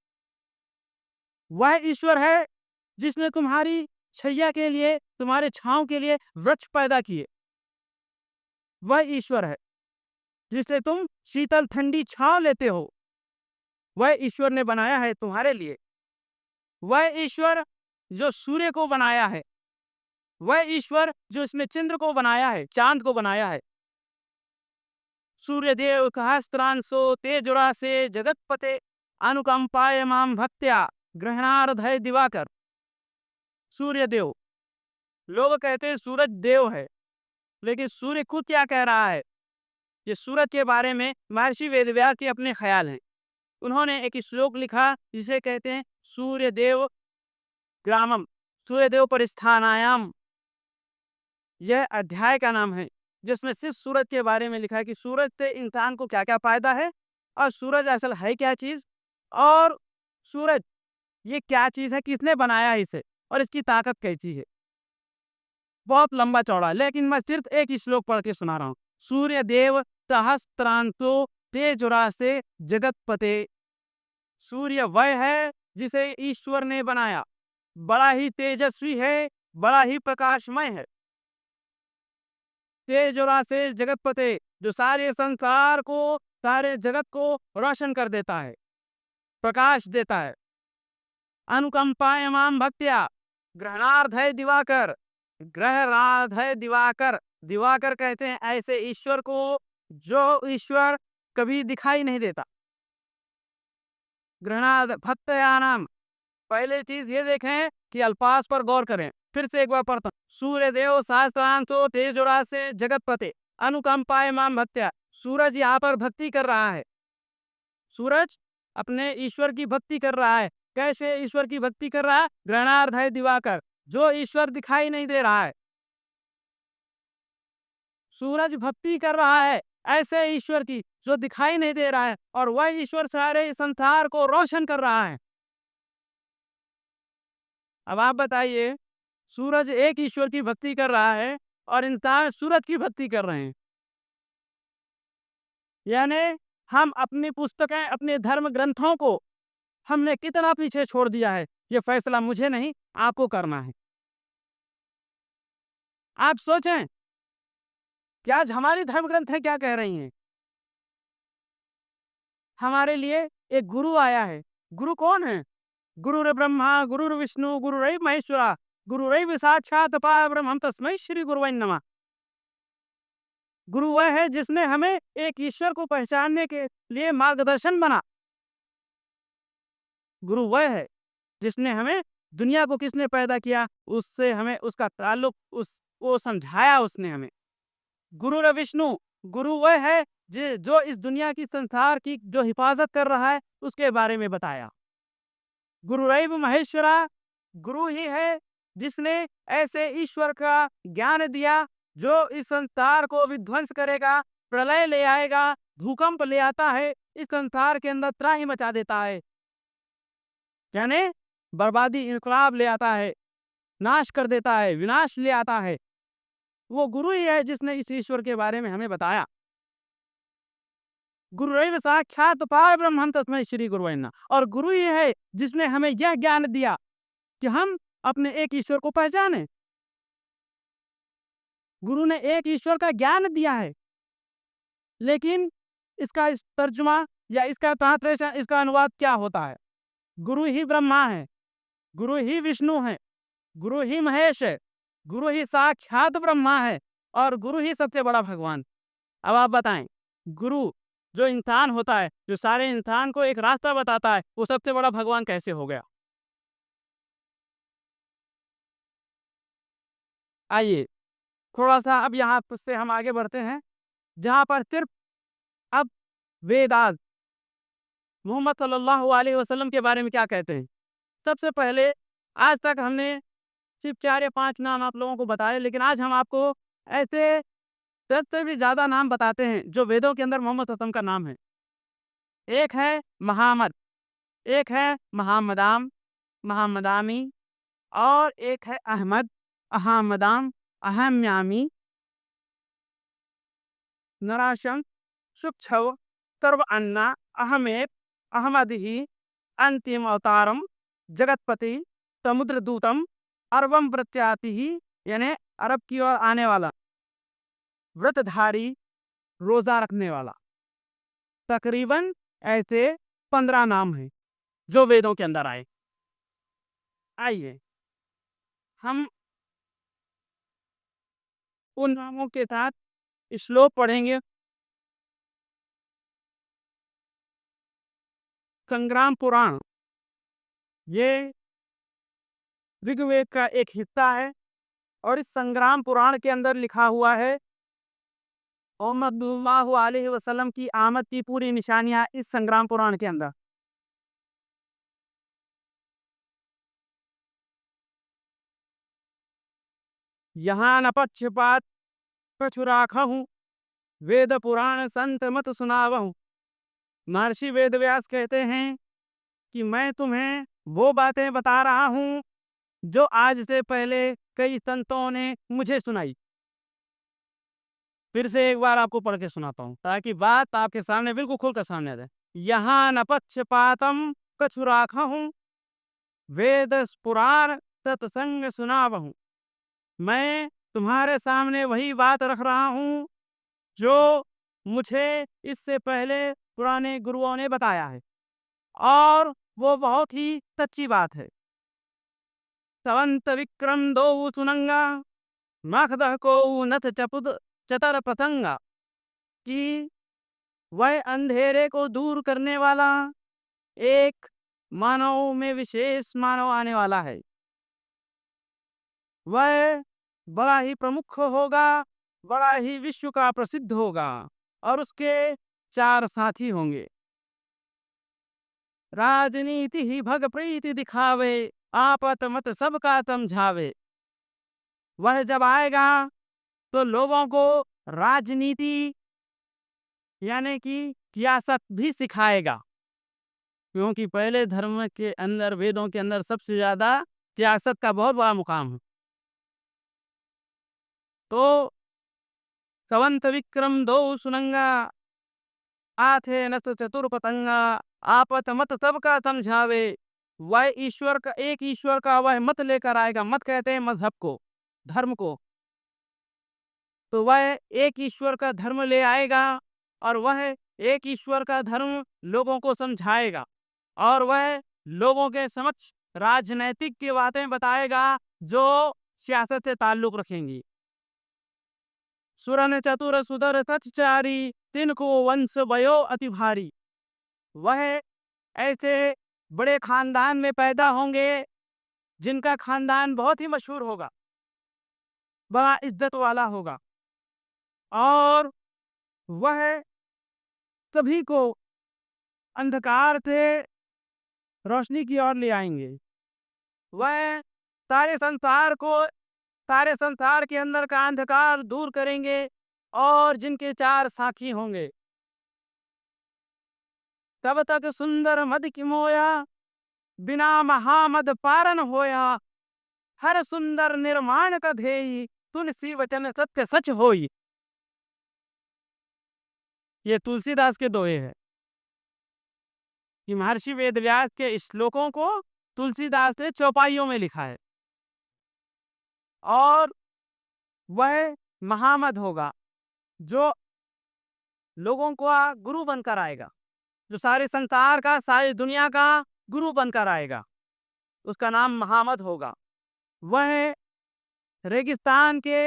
वह ईश्वर है जिसने तुम्हारी छाया के लिए, तुम्हारे छांव के लिए वृक्ष पैदा किए। वह ईश्वर है जिससे तुम शीतल ठंडी छांव लेते हो। वह ईश्वर ने बनाया है तुम्हारे लिए। वह ईश्वर जो सूर्य को बनाया है। वह ईश्वर जो इसमें चंद्र को बनाया है, चांद को बनाया है। सूर्यदेव सहस्त्रांशो तेजुरासे जगतपते अनुकंपाय माम भक्त्या ग्रहणार्धय दिवाकर। सूर्यदेव, लोग कहते हैं सूरज देव है, लेकिन सूर्य खुद क्या कह रहा है? ये सूरज के बारे में महर्षि वेदव्यास के अपने ख्याल हैं। उन्होंने एक श्लोक लिखा जिसे कहते हैं सूर्यदेव ग्रामम, सूर्यदेव परिस्थानायाम। यह अध्याय का नाम है जिसमें सिर्फ सूरज के बारे में लिखा है कि सूरज से इंसान को क्या क्या फायदा है, और सूरज असल है क्या चीज, और सूरज ये क्या चीज है, किसने बनाया इसे, और इसकी ताकत कैसी है। बहुत लंबा चौड़ा, लेकिन मैं सिर्फ एक ही श्लोक पढ़ के सुना रहा हूँ। सूर्य देव सहस्त्रांशो तेजुरासे जगतपते। सूर्य वह है जिसे ईश्वर ने बनाया। बड़ा ही तेजस्वी है, बड़ा ही प्रकाशमय है। तेजुरासे जगतपते, जो सारे संसार को, सारे जगत को रोशन कर देता है, प्रकाश देता है। अनुकंपायमाम भक्त्या ग्रहणार्धय दिवाकर। ग्रहणार्धय दिवाकर, दिवाकर कहते हैं ऐसे ईश्वर को जो ईश्वर कभी दिखाई नहीं देता। ग्रहणार्ध भक्तयानाम, पहले चीज ये देखें कि अल्पास पर गौर करें। फिर से एक बार पढ़ता हूं। सूर्यदेव सहस्त्रांशो तेजुरासे जगतपते अनुकंपायमाम भक्त्या। सूरज यहाँ पर भक्ति कर रहा है। सूरज अपने ईश्वर की भक्ति कर रहा है। कैसे ईश्वर की भक्ति कर रहा है? ग्रहणार्धय दिवाकर, जो ईश्वर दिखाई नहीं दे रहा है। सूरज भक्ति कर रहा है ऐसे ईश्वर की जो दिखाई नहीं दे रहा है, और वह ईश्वर सारे संसार को रोशन कर रहा है। अब आप बताइए, सूरज एक ईश्वर की भक्ति कर रहा है और इंसान सूरज की भक्ति कर रहे हैं। यानी हम अपनी पुस्तकें, अपने धर्म ग्रंथों को हमने कितना पीछे छोड़ दिया है। ये फैसला मुझे नहीं, आपको करना है। आप सोचें कि आज हमारी धर्म ग्रंथें क्या कह रही हैं। हमारे लिए एक गुरु आया है। गुरु कौन है? गुरुर ब्रह्मा गुरुर विष्णु गुरुरैव महेश्वरा गुरुरैव साक्षात परब्रह्म तस्मै श्री गुरुवे नमः। गुरु वह है जिसने हमें एक ईश्वर को पहचानने के लिए मार्गदर्शन बना। गुरु वह है जिसने हमें, दुनिया को किसने पैदा किया, उससे हमें उसका ताल्लुक, उसको समझाया उसने हमें। गुरु विष्णु, गुरु वह है जो इस दुनिया की, संसार की जो हिफाजत कर रहा है, उसके बारे में बताया। गुरुरैव महेश्वरा, गुरु ही है जिसने ऐसे ईश्वर का ज्ञान दिया जो इस संसार को विध्वंस करेगा, प्रलय ले आएगा, भूकंप ले आता है, इस संसार के अंदर त्राही मचा देता है, यानी बर्बादी, इनकलाब ले आता है, नाश कर देता है, विनाश ले आता है। वो गुरु ही है जिसने इस ईश्वर के बारे में हमें बताया। गुरुरैव साक्षात परब्रह्म तस्मै श्री गुरुवे नमः। और गुरु ही है जिसने हमें यह ज्ञान दिया कि हम अपने एक ईश्वर को पहचाने। गुरु ने एक ईश्वर का ज्ञान दिया है, लेकिन इसका तर्जुमा या इसका ट्रांसलेशन, इसका अनुवाद क्या होता है? गुरु ही ब्रह्मा है, गुरु ही विष्णु है, गुरु ही महेश है, गुरु ही साक्षात ब्रह्मा है, और गुरु ही सबसे बड़ा भगवान। अब आप बताएं, गुरु जो इंसान होता है, जो सारे इंसान को एक रास्ता बताता है, वो सबसे बड़ा भगवान कैसे हो गया? आइए थोड़ा सा अब यहाँ से हम आगे बढ़ते हैं, जहाँ पर सिर्फ अब वेदांत मोहम्मद सल्लल्लाहु अलैहि वसल्लम के बारे में क्या कहते हैं। सबसे पहले आज तक हमने सिर्फ 4 या 5 नाम आप लोगों को बताए, लेकिन आज हम आपको ऐसे 10 से भी ज़्यादा नाम बताते हैं जो वेदों के अंदर मोहम्मद सल्लल्लाहु अलैहि वसल्लम का नाम है। एक है महामद, एक है महामदाम, महामदामी, और एक है अहमद, अहमदाम, अहम्यामी, नराशम, सुक्षव, सर्व अन्ना, अहमेद, अहमदही, अंतिम अवतारम, जगतपति, समुद्र दूतम, अरबम प्रत्याति ही, यानी अरब की ओर आने वाला, व्रतधारी, रोजा रखने वाला। तकरीबन ऐसे 15 नाम हैं जो वेदों के अंदर आए। आइए हम उन नामों के साथ श्लोक पढ़ेंगे। संग्राम पुराण ये ऋग्वेद का एक हिस्सा है, और इस संग्राम पुराण के अंदर लिखा हुआ है मोहम्मद सल्लल्लाहु अलैहि वसल्लम की आमद की पूरी निशानियां इस संग्राम पुराण के अंदर। यहाँ न पक्षपात कछु राखहूँ, वेद पुराण संत मत सुनावहूँ। महर्षि वेदव्यास कहते हैं कि मैं तुम्हें वो बातें बता रहा हूँ जो आज से पहले कई संतों ने मुझे सुनाई। फिर से एक बार आपको पढ़ के सुनाता हूँ ताकि बात आपके सामने बिल्कुल खुलकर सामने आ जाए। यहाँ न पक्षपातम कछु राखहूँ, वेद पुराण सत्संग सुनावहूँ। मैं तुम्हारे सामने वही बात रख रहा हूँ जो मुझे इससे पहले पुराने गुरुओं ने बताया है, और वो बहुत ही सच्ची बात है। सवंत विक्रम दो सुनंगा, मखदह को नथ चपुद चतर पतंगा, कि वह अंधेरे को दूर करने वाला एक मानव में विशेष मानव आने वाला है। वह बड़ा ही प्रमुख होगा, बड़ा ही विश्व का प्रसिद्ध होगा, और उसके 4 साथी होंगे। राजनीति ही भग प्रीति दिखावे, आपत मत सबका समझावे। वह जब आएगा तो लोगों को राजनीति यानी कि सियासत भी सिखाएगा, क्योंकि पहले धर्म के अंदर, वेदों के अंदर सबसे ज्यादा सियासत का बहुत बड़ा मुकाम है। तो कवंत विक्रम दो सुनंगा, आथे नत चतुर पतंगा, आपत मत सबका समझावे। वह ईश्वर का, एक ईश्वर का वह मत लेकर आएगा। मत कहते हैं मजहब को, धर्म को। तो वह एक ईश्वर का धर्म ले आएगा, और वह एक ईश्वर का धर्म लोगों को समझाएगा, और वह लोगों के समक्ष राजनैतिक की बातें बताएगा जो सियासत से ताल्लुक रखेंगी। सुरन चतुर सुधर सचचारी, तिनको वंश भयो अति भारी। वह ऐसे बड़े खानदान में पैदा होंगे जिनका खानदान बहुत ही मशहूर होगा, बड़ा इज्जत वाला होगा, और वह सभी को अंधकार से रोशनी की ओर ले आएंगे। वह सारे संसार के अंदर का अंधकार दूर करेंगे, और जिनके 4 साखी होंगे। तब तक सुंदर मद की मोया, बिना महामद पारन होया। हर सुंदर निर्माण का ध्येय, तुलसी वचन सत्य सच होई। ये तुलसीदास के दोहे हैं। कि महर्षि वेदव्यास के श्लोकों को तुलसीदास ने चौपाइयों में लिखा है, और वह महामद होगा जो लोगों को गुरु बनकर आएगा, जो सारे संसार का, सारी दुनिया का गुरु बनकर आएगा। उसका नाम महामद होगा। वह रेगिस्तान के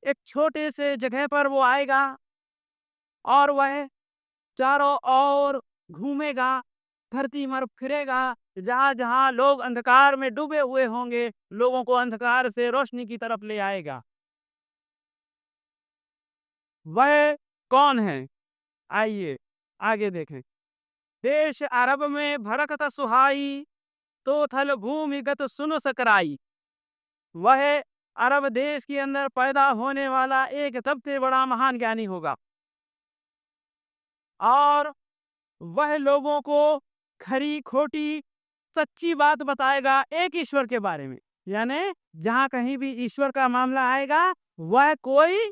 एक छोटे से जगह पर वो आएगा, और वह चारों ओर घूमेगा, धरती पर फिरेगा। जहाँ जहाँ लोग अंधकार में डूबे हुए होंगे, लोगों को अंधकार से रोशनी की तरफ ले आएगा। वह कौन है? आइए आगे देखें। देश अरब में भरकत सुहाई, तो थल भूमिगत सुनो सकराई। वह अरब देश के अंदर पैदा होने वाला एक सबसे बड़ा महान ज्ञानी होगा और वह लोगों को खरी खोटी सच्ची बात बताएगा एक ईश्वर के बारे में। यानी जहाँ कहीं भी ईश्वर का मामला आएगा वह कोई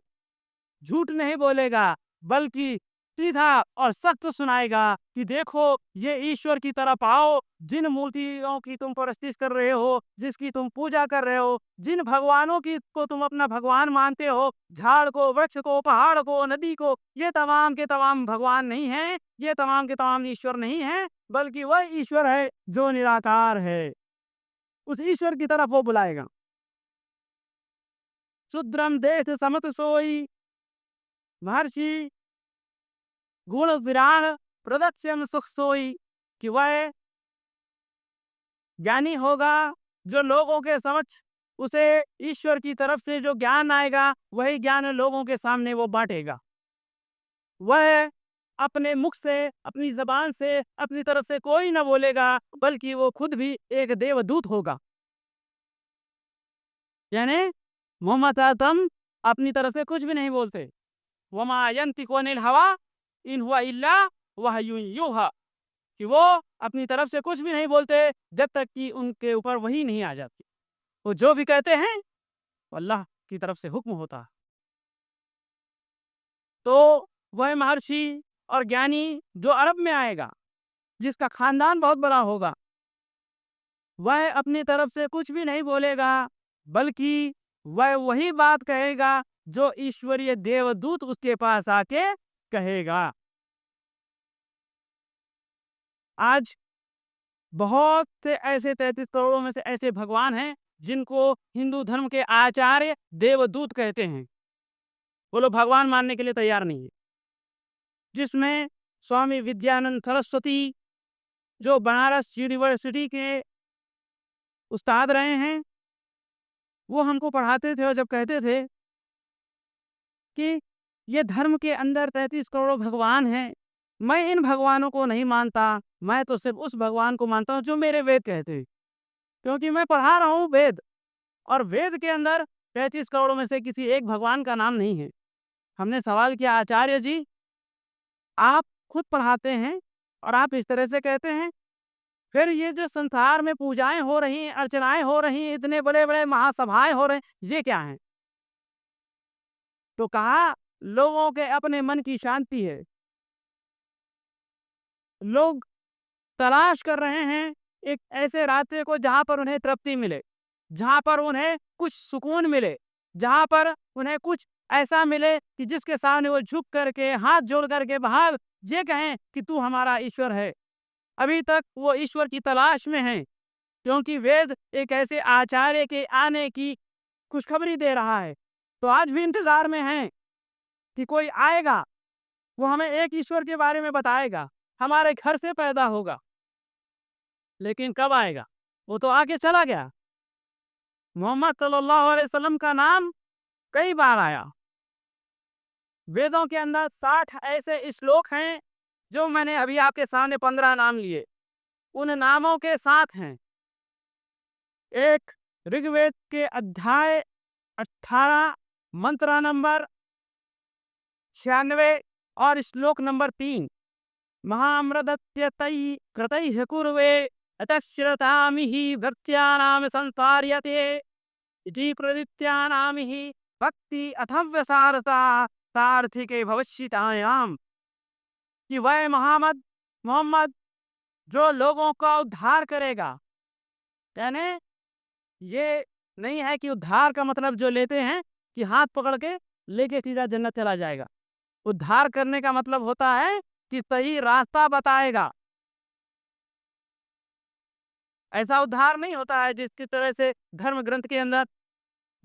झूठ नहीं बोलेगा बल्कि सीधा और सत्य सुनाएगा कि देखो ये ईश्वर की तरफ आओ, जिन मूर्तियों की तुम परस्तिश कर रहे हो, जिसकी तुम पूजा कर रहे हो, जिन भगवानों की को तुम अपना भगवान मानते हो, झाड़ को, वृक्ष को, पहाड़ को, नदी को, ये तमाम के तमाम भगवान नहीं हैं, ये तमाम के तमाम ईश्वर नहीं हैं, बल्कि वह ईश्वर है जो निराकार है। उस ईश्वर की तरफ वो बुलाएगा। शुद्रम देश समत सोई महर्षि गुण विराण प्रदक्षम सुख सोई, कि वह ज्ञानी होगा जो लोगों के समक्ष उसे ईश्वर की तरफ से जो ज्ञान आएगा वही ज्ञान लोगों के सामने वो बांटेगा। वह अपने मुख से, अपनी जबान से, अपनी तरफ से कोई ना बोलेगा बल्कि वो खुद भी एक देवदूत होगा। यानी मोहम्मद आदम अपनी तरफ से कुछ भी नहीं बोलते। वमा यंतिकु अनिल हवा इन हुआ इल्ला वहयुन यूहा, कि वो अपनी तरफ से कुछ भी नहीं बोलते जब तक कि उनके ऊपर वही नहीं आ जाती। वो जो भी कहते हैं वो अल्लाह की तरफ से हुक्म होता है। तो वह महर्षि और ज्ञानी जो अरब में आएगा, जिसका खानदान बहुत बड़ा होगा, वह अपनी तरफ से कुछ भी नहीं बोलेगा बल्कि वह वही बात कहेगा जो ईश्वरीय देवदूत उसके पास आके कहेगा। आज बहुत से ऐसे 33 करोड़ों में से ऐसे भगवान हैं जिनको हिंदू धर्म के आचार्य देवदूत कहते हैं। वो लोग भगवान मानने के लिए तैयार नहीं है। जिसमें स्वामी विद्यानंद सरस्वती जो बनारस यूनिवर्सिटी के उस्ताद रहे हैं, वो हमको पढ़ाते थे और जब कहते थे कि ये धर्म के अंदर 33 करोड़ भगवान हैं, मैं इन भगवानों को नहीं मानता, मैं तो सिर्फ उस भगवान को मानता हूँ जो मेरे वेद कहते हैं, क्योंकि मैं पढ़ा रहा हूँ वेद और वेद के अंदर 33 करोड़ में से किसी एक भगवान का नाम नहीं है। हमने सवाल किया, आचार्य जी आप खुद पढ़ाते हैं और आप इस तरह से कहते हैं, फिर ये जो संसार में पूजाएं हो रही हैं, अर्चनाएं हो रही हैं, इतने बड़े बड़े महासभाएं हो रहे हैं, ये क्या है? तो कहा लोगों के अपने मन की शांति है। लोग तलाश कर रहे हैं एक ऐसे रास्ते को जहां पर उन्हें तृप्ति मिले, जहां पर उन्हें कुछ सुकून मिले, जहां पर उन्हें कुछ ऐसा मिले कि जिसके सामने वो झुक करके हाथ जोड़ करके बाहर ये कहें कि तू हमारा ईश्वर है। अभी तक वो ईश्वर की तलाश में हैं, क्योंकि वेद एक ऐसे आचार्य के आने की खुशखबरी दे रहा है। तो आज भी इंतजार में हैं कि कोई आएगा, वो हमें एक ईश्वर के बारे में बताएगा, हमारे घर से पैदा होगा। लेकिन कब आएगा? वो तो आके चला गया। मोहम्मद सल्लल्लाहु अलैहि वसल्लम का नाम कई बार आया। वेदों के अंदर 60 ऐसे श्लोक हैं जो मैंने अभी आपके सामने 15 नाम लिए, उन नामों के साथ हैं एक ऋग्वेद के अध्याय 18 मंत्र नंबर 96 और श्लोक नंबर 3, महामृदत्यतै कृतैः कुर्वे अतश्रतामिहि भक्त्यानाम संसार्यते इति प्रदित्यानामिहि भक्ति अथव्यसारता सार्थिके भविष्यतायाम, कि वह मोहम्मद जो लोगों का उद्धार करेगा। यानी ये नहीं है कि उद्धार का मतलब जो लेते हैं कि हाथ पकड़ के लेके सीधा जन्नत चला जाएगा। उद्धार करने का मतलब होता है कि सही रास्ता बताएगा। ऐसा उद्धार नहीं होता है जिसकी तरह से धर्म ग्रंथ के अंदर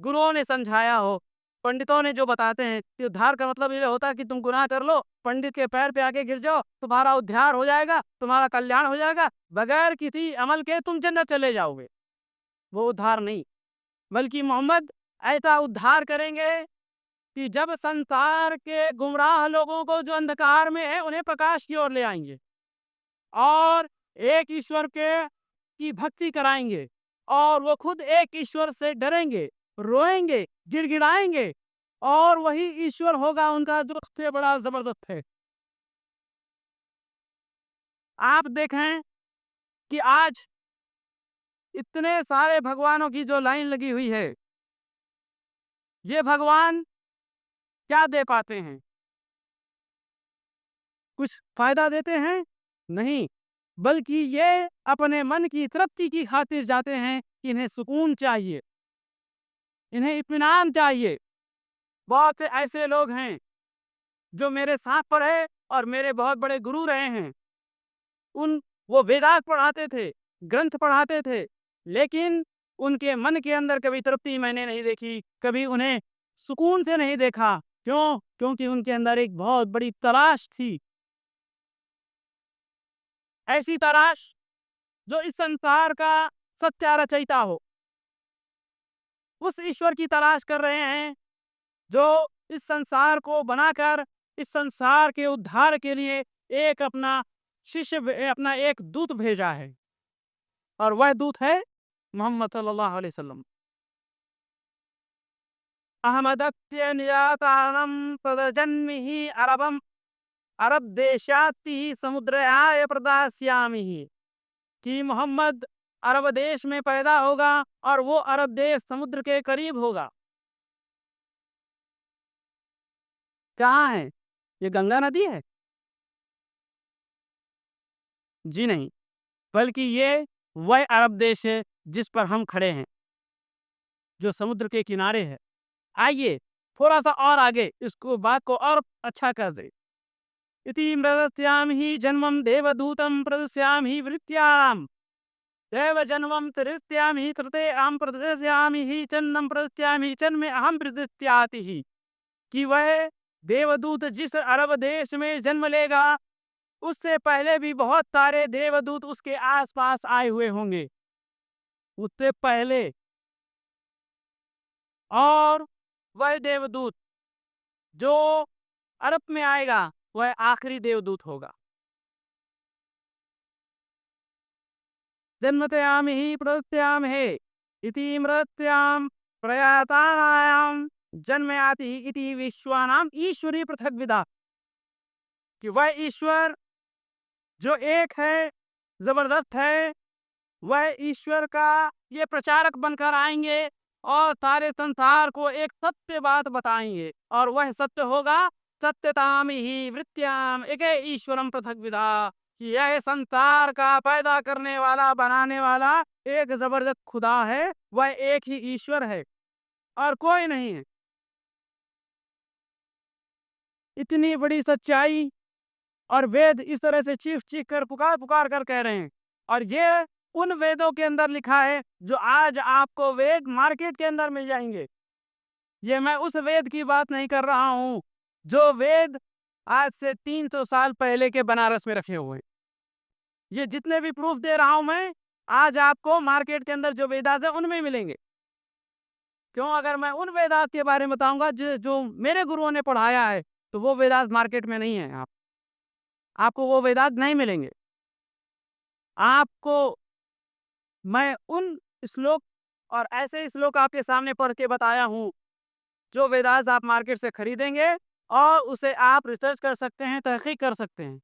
गुरुओं ने समझाया हो, पंडितों ने जो बताते हैं कि उद्धार का मतलब ये होता है कि तुम गुनाह कर लो, पंडित के पैर पे आके गिर जाओ, तुम्हारा उद्धार हो जाएगा, तुम्हारा कल्याण हो जाएगा, बगैर किसी अमल के तुम जन्नत चले जाओगे। वो उद्धार नहीं, बल्कि मोहम्मद ऐसा उद्धार करेंगे कि जब संसार के गुमराह लोगों को जो अंधकार में है उन्हें प्रकाश की ओर ले आएंगे और एक ईश्वर के की भक्ति कराएंगे और वो खुद एक ईश्वर से डरेंगे, रोएंगे, गिड़गिड़ाएंगे, और वही ईश्वर होगा उनका जो सबसे बड़ा जबरदस्त है। आप देखें कि आज इतने सारे भगवानों की जो लाइन लगी हुई है, ये भगवान क्या दे पाते हैं? कुछ फायदा देते हैं? नहीं, बल्कि ये अपने मन की तृप्ति की खातिर जाते हैं कि इन्हें सुकून चाहिए, इन्हें इत्मीनान चाहिए। बहुत से ऐसे लोग हैं जो मेरे साथ पढ़े और मेरे बहुत बड़े गुरु रहे हैं। वो वेदांत पढ़ाते थे, ग्रंथ पढ़ाते थे, लेकिन उनके मन के अंदर कभी तृप्ति मैंने नहीं देखी, कभी उन्हें सुकून से नहीं देखा। क्यों? क्योंकि उनके अंदर एक बहुत बड़ी तलाश थी, ऐसी तलाश जो इस संसार का सच्चा रचयिता हो। उस ईश्वर की तलाश कर रहे हैं जो इस संसार को बनाकर इस संसार के उद्धार के लिए एक अपना अपना एक दूत भेजा है, और वह दूत है मोहम्मद सल्लल्लाहु अलैहि वसल्लम। अहमदत्य नियातानम प्रजन्मिहि अरबम अरब देशाति समुद्रयाय प्रदास्यामिहि, कि मोहम्मद अरब देश में पैदा होगा और वो अरब देश समुद्र के करीब होगा। कहाँ है? ये गंगा नदी है? जी नहीं, बल्कि ये वह अरब देश है जिस पर हम खड़े हैं, जो समुद्र के किनारे है। आइए थोड़ा सा और आगे इसको बात को और अच्छा कर दे। इति मृगस्याम ही जन्मम देवदूतम प्रदस्याम ही वृत्याम देव जन्मम तृत्याम ही तृते अहम प्रदस्याम ही चन्नम प्रदस्याम ही चन्न अहम प्रदस्याति ही, कि वह देवदूत जिस अरब देश में जन्म लेगा उससे पहले भी बहुत सारे देवदूत उसके आसपास आए हुए होंगे, उससे पहले। और वह देवदूत जो अरब में आएगा वह आखिरी देवदूत होगा। जन्मतयाम ही प्रत्याम है इति मृत्याम प्रयातानायाम जन्मयाति इति विश्वानाम ईश्वरी पृथक विदा, कि वह ईश्वर जो एक है, जबरदस्त है, वह ईश्वर का ये प्रचारक बनकर आएंगे और सारे संसार को एक सत्य बात बताएंगे, और वह सत्य होगा सत्यताम ही वृत्याम एक ईश्वरम पृथक विदा, कि यह संसार का पैदा करने वाला, बनाने वाला एक जबरदस्त खुदा है, वह एक ही ईश्वर है और कोई नहीं है। इतनी बड़ी सच्चाई, और वेद इस तरह से चीख चीख कर पुकार पुकार कर कह रहे हैं, और ये उन वेदों के अंदर लिखा है जो आज आपको वेद मार्केट के अंदर मिल जाएंगे। ये मैं उस वेद की बात नहीं कर रहा हूँ जो वेद आज से 300 साल पहले के बनारस में रखे हुए हैं। ये जितने भी प्रूफ दे रहा हूं मैं, आज आपको मार्केट के अंदर जो वेदांत है उनमें मिलेंगे। क्यों? अगर मैं उन वेदांत के बारे में बताऊंगा जो मेरे गुरुओं ने पढ़ाया है, तो वो वेदांत मार्केट में नहीं है। आपको वो वेदांत नहीं मिलेंगे। आपको मैं उन श्लोक और ऐसे श्लोक आपके सामने पढ़ के बताया हूँ जो वेदांत आप मार्केट से खरीदेंगे और उसे आप रिसर्च कर सकते हैं, तहकीक कर सकते हैं,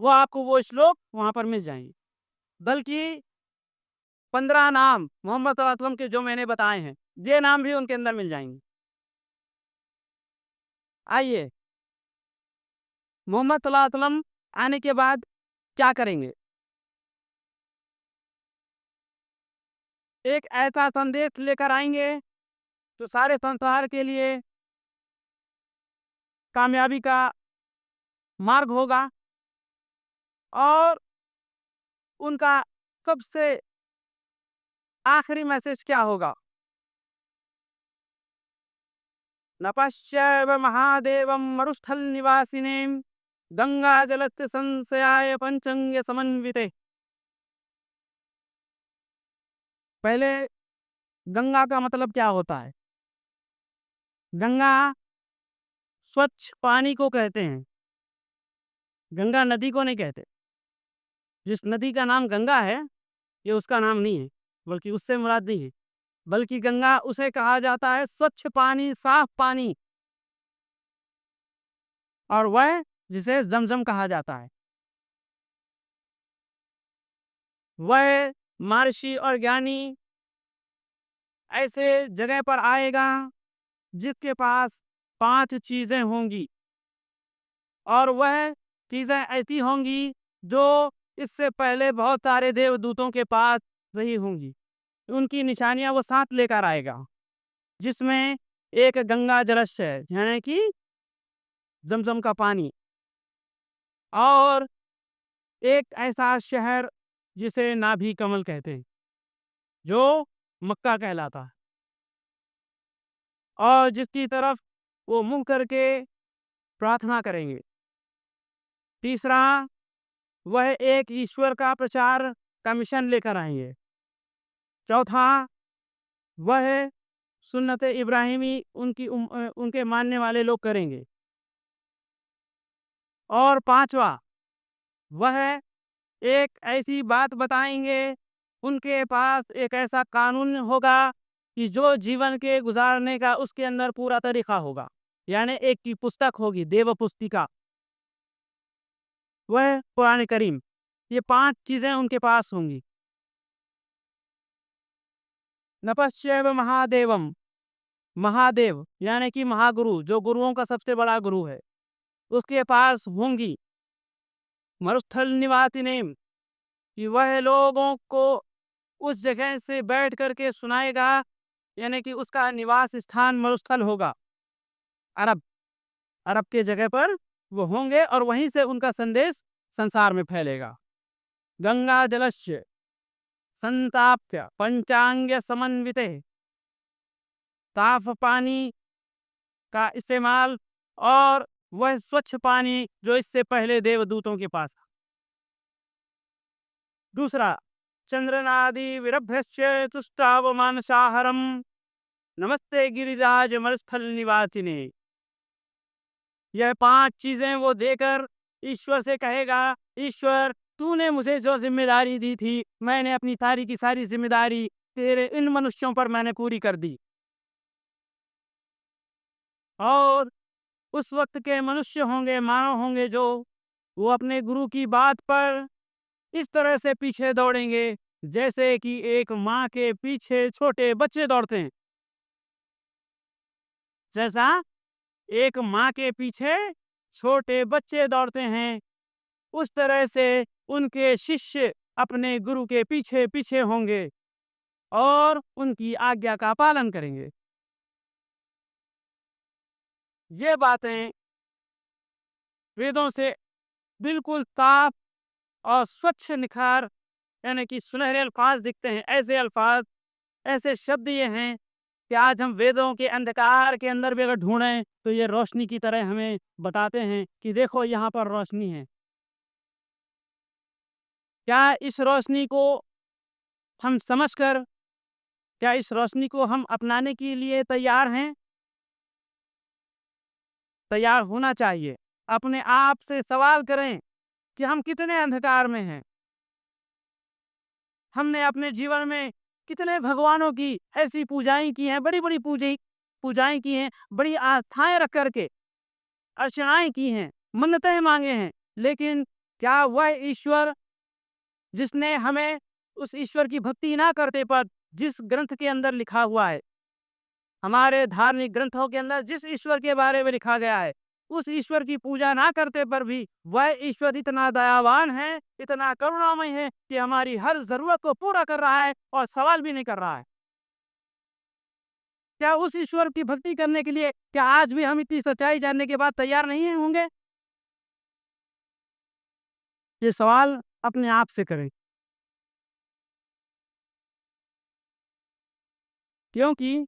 वो आपको वो श्लोक वहां पर मिल जाएंगे। बल्कि 15 नाम मोहम्मद सल्लल्लाहु अलैहि वसल्लम के जो मैंने बताए हैं, ये नाम भी उनके अंदर मिल जाएंगे। आइए, मोहम्मद सल्लल्लाहु अलैहि वसल्लम आने के बाद क्या करेंगे? एक ऐसा संदेश लेकर आएंगे जो सारे संसार के लिए कामयाबी का मार्ग होगा, और उनका सबसे आखिरी मैसेज क्या होगा? नपश्यैव महादेवं मरुस्थल निवासिनीं गंगा जलस्य संशयाय पंचंग समन्विते। पहले गंगा का मतलब क्या होता है? गंगा स्वच्छ पानी को कहते हैं, गंगा नदी को नहीं कहते। जिस नदी का नाम गंगा है ये उसका नाम नहीं है, बल्कि उससे मुराद नहीं है, बल्कि गंगा उसे कहा जाता है स्वच्छ पानी, साफ पानी, और वह जिसे जमजम कहा जाता है। वह महर्षि और ज्ञानी ऐसे जगह पर आएगा जिसके पास 5 चीजें होंगी, और वह चीजें ऐसी होंगी जो इससे पहले बहुत सारे देवदूतों के पास रही होंगी। उनकी निशानियां वो साथ लेकर आएगा, जिसमें एक गंगा जलस्य है, यानी कि जमजम का पानी, और एक ऐसा शहर जिसे नाभि कमल कहते हैं, जो मक्का कहलाता है, और जिसकी तरफ वो मुंह करके प्रार्थना करेंगे। तीसरा, वह एक ईश्वर का प्रचार का मिशन लेकर आएंगे। चौथा, वह सुन्नत इब्राहिमी उनके मानने वाले लोग करेंगे। और पांचवा, वह एक ऐसी बात बताएंगे, उनके पास एक ऐसा कानून होगा कि जो जीवन के गुजारने का उसके अंदर पूरा तरीका होगा, यानी एक की पुस्तक होगी, देव पुस्तिका, वह कुरान करीम। ये 5 चीजें उनके पास होंगी। नपश्चैव महादेवम, महादेव यानी कि महागुरु, जो गुरुओं का सबसे बड़ा गुरु है, उसके पास होंगी मरुस्थल निवासिनेम, कि वह लोगों को उस जगह से बैठ करके सुनाएगा, यानी कि उसका निवास स्थान मरुस्थल होगा, अरब अरब के जगह पर वो होंगे, और वहीं से उनका संदेश संसार में फैलेगा। गंगा जलस्य संताप्य पंचांग समन्वित, साफ पानी का इस्तेमाल, और वह स्वच्छ पानी जो इससे पहले देवदूतों के पास। दूसरा, चंद्रनादि विरभ्यस्य तुष्टावमानसाहरम, नमस्ते गिरिराज मरुस्थल निवासिने। यह 5 चीजें वो देकर ईश्वर से कहेगा, ईश्वर तूने मुझे जो जिम्मेदारी दी थी, मैंने अपनी सारी की सारी जिम्मेदारी तेरे इन मनुष्यों पर मैंने पूरी कर दी। और उस वक्त के मनुष्य होंगे, मानव होंगे, जो वो अपने गुरु की बात पर इस तरह से पीछे दौड़ेंगे जैसे कि एक माँ के पीछे छोटे बच्चे दौड़ते हैं। जैसा एक माँ के पीछे छोटे बच्चे दौड़ते हैं, उस तरह से उनके शिष्य अपने गुरु के पीछे पीछे होंगे और उनकी आज्ञा का पालन करेंगे। ये बातें वेदों से बिल्कुल साफ और स्वच्छ निखार, यानी कि सुनहरे अल्फाज दिखते हैं। ऐसे अल्फाज, ऐसे शब्द ये हैं कि आज हम वेदों के अंधकार के अंदर भी अगर ढूंढें तो ये रोशनी की तरह हमें बताते हैं कि देखो यहाँ पर रोशनी है। क्या इस रोशनी को हम समझकर, क्या इस रोशनी को हम अपनाने के लिए तैयार हैं? तैयार होना चाहिए। अपने आप से सवाल करें कि हम कितने अंधकार में हैं। हमने अपने जीवन में कितने भगवानों की ऐसी पूजाएं की हैं, बड़ी बड़ी पूजाएं की हैं, बड़ी आस्थाएं रख करके अर्चनाएं की हैं, मन्नतें मांगे हैं, लेकिन क्या वह ईश्वर जिसने हमें उस ईश्वर की भक्ति ना करते पर जिस ग्रंथ के अंदर लिखा हुआ है, हमारे धार्मिक ग्रंथों के अंदर जिस ईश्वर के बारे में लिखा गया है, उस ईश्वर की पूजा ना करते पर भी वह ईश्वर इतना दयावान है, इतना करुणामय है कि हमारी हर जरूरत को पूरा कर रहा है और सवाल भी नहीं कर रहा है। क्या उस ईश्वर की भक्ति करने के लिए क्या आज भी हम इतनी सच्चाई जानने के बाद तैयार नहीं होंगे? ये सवाल अपने आप से करें, क्योंकि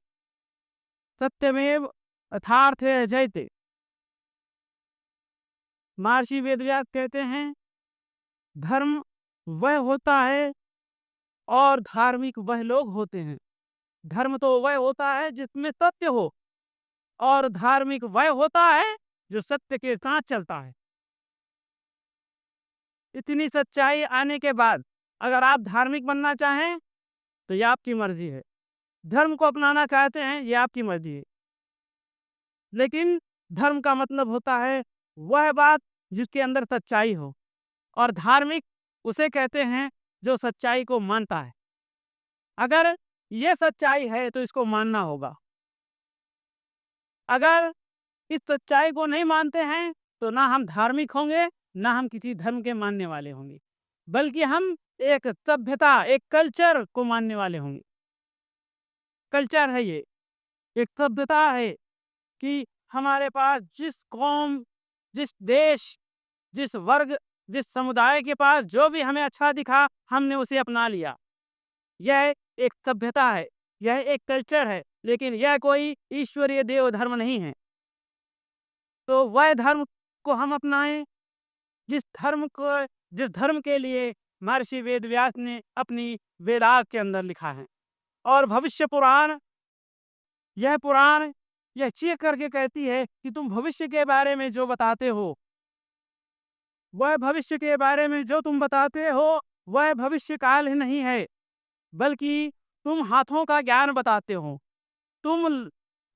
सत्यमेव यथार्थे जयते। महर्षि वेदव्यास कहते हैं, धर्म वह होता है और धार्मिक वह लोग होते हैं। धर्म तो वह होता है जिसमें सत्य हो, और धार्मिक वह होता है जो सत्य के साथ चलता है। इतनी सच्चाई आने के बाद अगर आप धार्मिक बनना चाहें तो ये आपकी मर्जी है। धर्म को अपनाना चाहते हैं, ये आपकी मर्जी है। लेकिन धर्म का मतलब होता है वह बात जिसके अंदर सच्चाई हो, और धार्मिक उसे कहते हैं जो सच्चाई को मानता है। अगर ये सच्चाई है तो इसको मानना होगा। अगर इस सच्चाई को नहीं मानते हैं तो ना हम धार्मिक होंगे, ना हम किसी धर्म के मानने वाले होंगे, बल्कि हम एक सभ्यता, एक कल्चर को मानने वाले होंगे। कल्चर है ये, एक सभ्यता है कि हमारे पास जिस कौम, जिस देश, जिस वर्ग, जिस समुदाय के पास जो भी हमें अच्छा दिखा, हमने उसे अपना लिया। यह एक सभ्यता है, यह एक कल्चर है, लेकिन यह कोई ईश्वरीय देव धर्म नहीं है। तो वह धर्म को हम अपनाएं जिस धर्म के लिए महर्षि वेदव्यास ने अपनी वेदाग के अंदर लिखा है। और भविष्य पुराण, यह पुराण यह चीख करके कहती है कि तुम भविष्य के बारे में जो बताते हो, वह भविष्य के बारे में जो तुम बताते हो वह भविष्य काल ही नहीं है, बल्कि तुम हाथों का ज्ञान बताते हो। तुम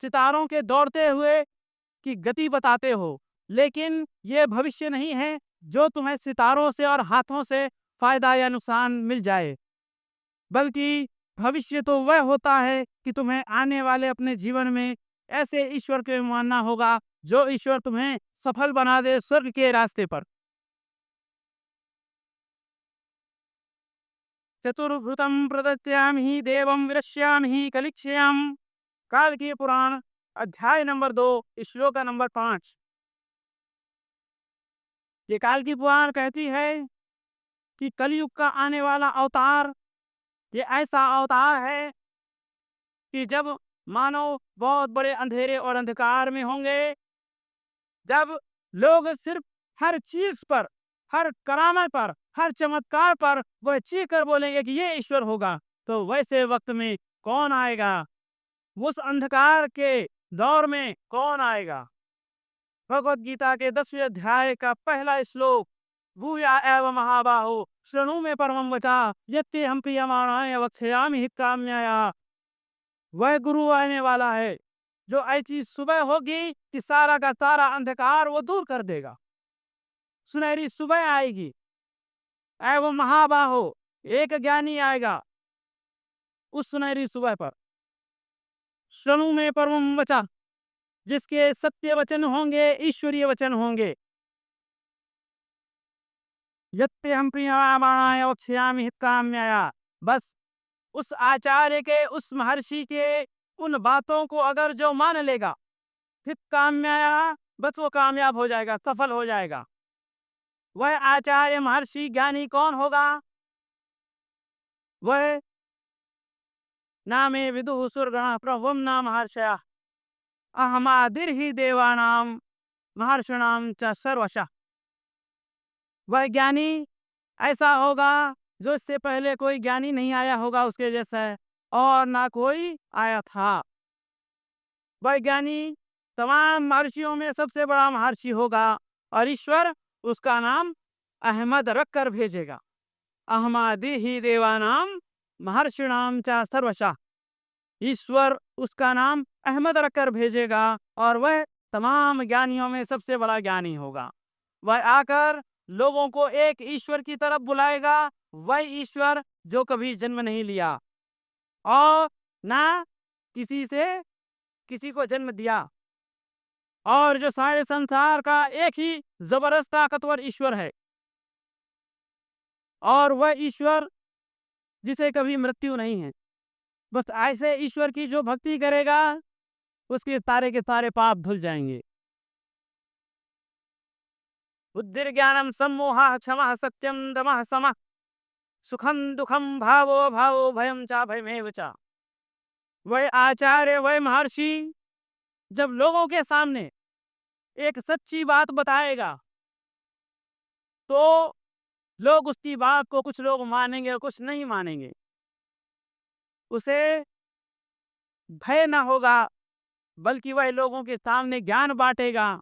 सितारों के दौड़ते हुए की गति बताते हो, लेकिन ये भविष्य नहीं है जो तुम्हें सितारों से और हाथों से फायदा या नुकसान मिल जाए, बल्कि भविष्य तो वह होता है कि तुम्हें आने वाले अपने जीवन में ऐसे ईश्वर के मानना होगा जो ईश्वर तुम्हें सफल बना दे स्वर्ग के रास्ते पर। चतुर्भुतम प्रदत्यामि देवम विरश्यामि कलिक्ष्याम। काल की पुराण अध्याय नंबर 2 श्लोक नंबर 5। ये काल की पुराण कहती है कि कलयुग का आने वाला अवतार ये ऐसा अवतार है कि जब मानव बहुत बड़े अंधेरे और अंधकार में होंगे, जब लोग सिर्फ हर चीज पर, हर करामात पर, हर चमत्कार पर वह चीख कर बोलेंगे कि ये ईश्वर होगा, तो वैसे वक्त में कौन आएगा? उस अंधकार के दौर में कौन आएगा? भगवत गीता के 10वें अध्याय का पहला श्लोक, भूया एव महाबाहो शृणु में परमं वचा यत्ते हम प्रियमाणाय वक्ष्यामि हि काम्याया। वह गुरु आने वाला है जो ऐसी सुबह होगी कि सारा का सारा अंधकार वो दूर कर देगा। सुनहरी सुबह आएगी, एवं महाबाहो, एक ज्ञानी आएगा उस सुनहरी सुबह पर। शृणु में परमं वचा, जिसके सत्य वचन होंगे, ईश्वरीय वचन होंगे। यत्ते हम प्रियमाणाय वक्ष्यामि हि काम्याया। बस उस आचार्य के, उस महर्षि के उन बातों को अगर जो मान लेगा, हित काम्याया, बस वो कामयाब हो जाएगा, सफल हो जाएगा। वह आचार्य महर्षि ज्ञानी कौन होगा? वह नामे विदुः सुरगणः प्रभुं नाम महर्षयः अहमादिर ही देवानाम महर्षिणाम च सर्वशः। वह ज्ञानी ऐसा होगा जो इससे पहले कोई ज्ञानी नहीं आया होगा उसके जैसा, और ना कोई आया था। वह ज्ञानी तमाम महर्षियों में सबसे बड़ा महर्षि होगा, और ईश्वर उसका नाम अहमद रख कर भेजेगा। अहमादि ही देवानाम महर्षिणाम च सर्वशः। ईश्वर उसका नाम अहमद रख कर भेजेगा, और वह तमाम ज्ञानियों में सबसे बड़ा ज्ञानी होगा। वह आकर लोगों को एक ईश्वर की तरफ बुलाएगा, वह ईश्वर जो कभी जन्म नहीं लिया और ना किसी से किसी को जन्म दिया, और जो सारे संसार का एक ही जबरदस्त ताकतवर ईश्वर है, और वह ईश्वर जिसे कभी मृत्यु नहीं है। बस ऐसे ईश्वर की जो भक्ति करेगा उसके सारे के सारे पाप धुल जाएंगे। बुद्धिर ज्ञानम सम्मोहा क्षमा सत्यम दमः समः सुखम दुखम भावो भावो भयम चा भयमेव चा। वह आचार्य, वह महर्षि जब लोगों के सामने एक सच्ची बात बताएगा तो लोग उसकी बात को, कुछ लोग मानेंगे और कुछ नहीं मानेंगे। उसे भय न होगा, बल्कि वह लोगों के सामने ज्ञान बांटेगा,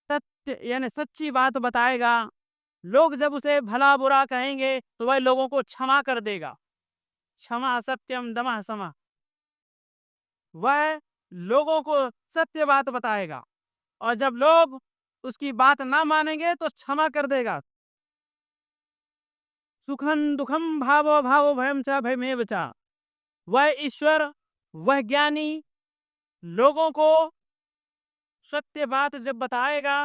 सत्य यानी सच्ची बात बताएगा। लोग जब उसे भला बुरा कहेंगे तो वह लोगों को क्षमा कर देगा। क्षमा सत्यम दमः समः। वह लोगों को सत्य बात बताएगा और जब लोग उसकी बात ना मानेंगे तो क्षमा कर देगा। सुखम दुखम भावो भावो भयम च भयमेव च। वह ईश्वर, वह ज्ञानी लोगों को सत्य बात जब बताएगा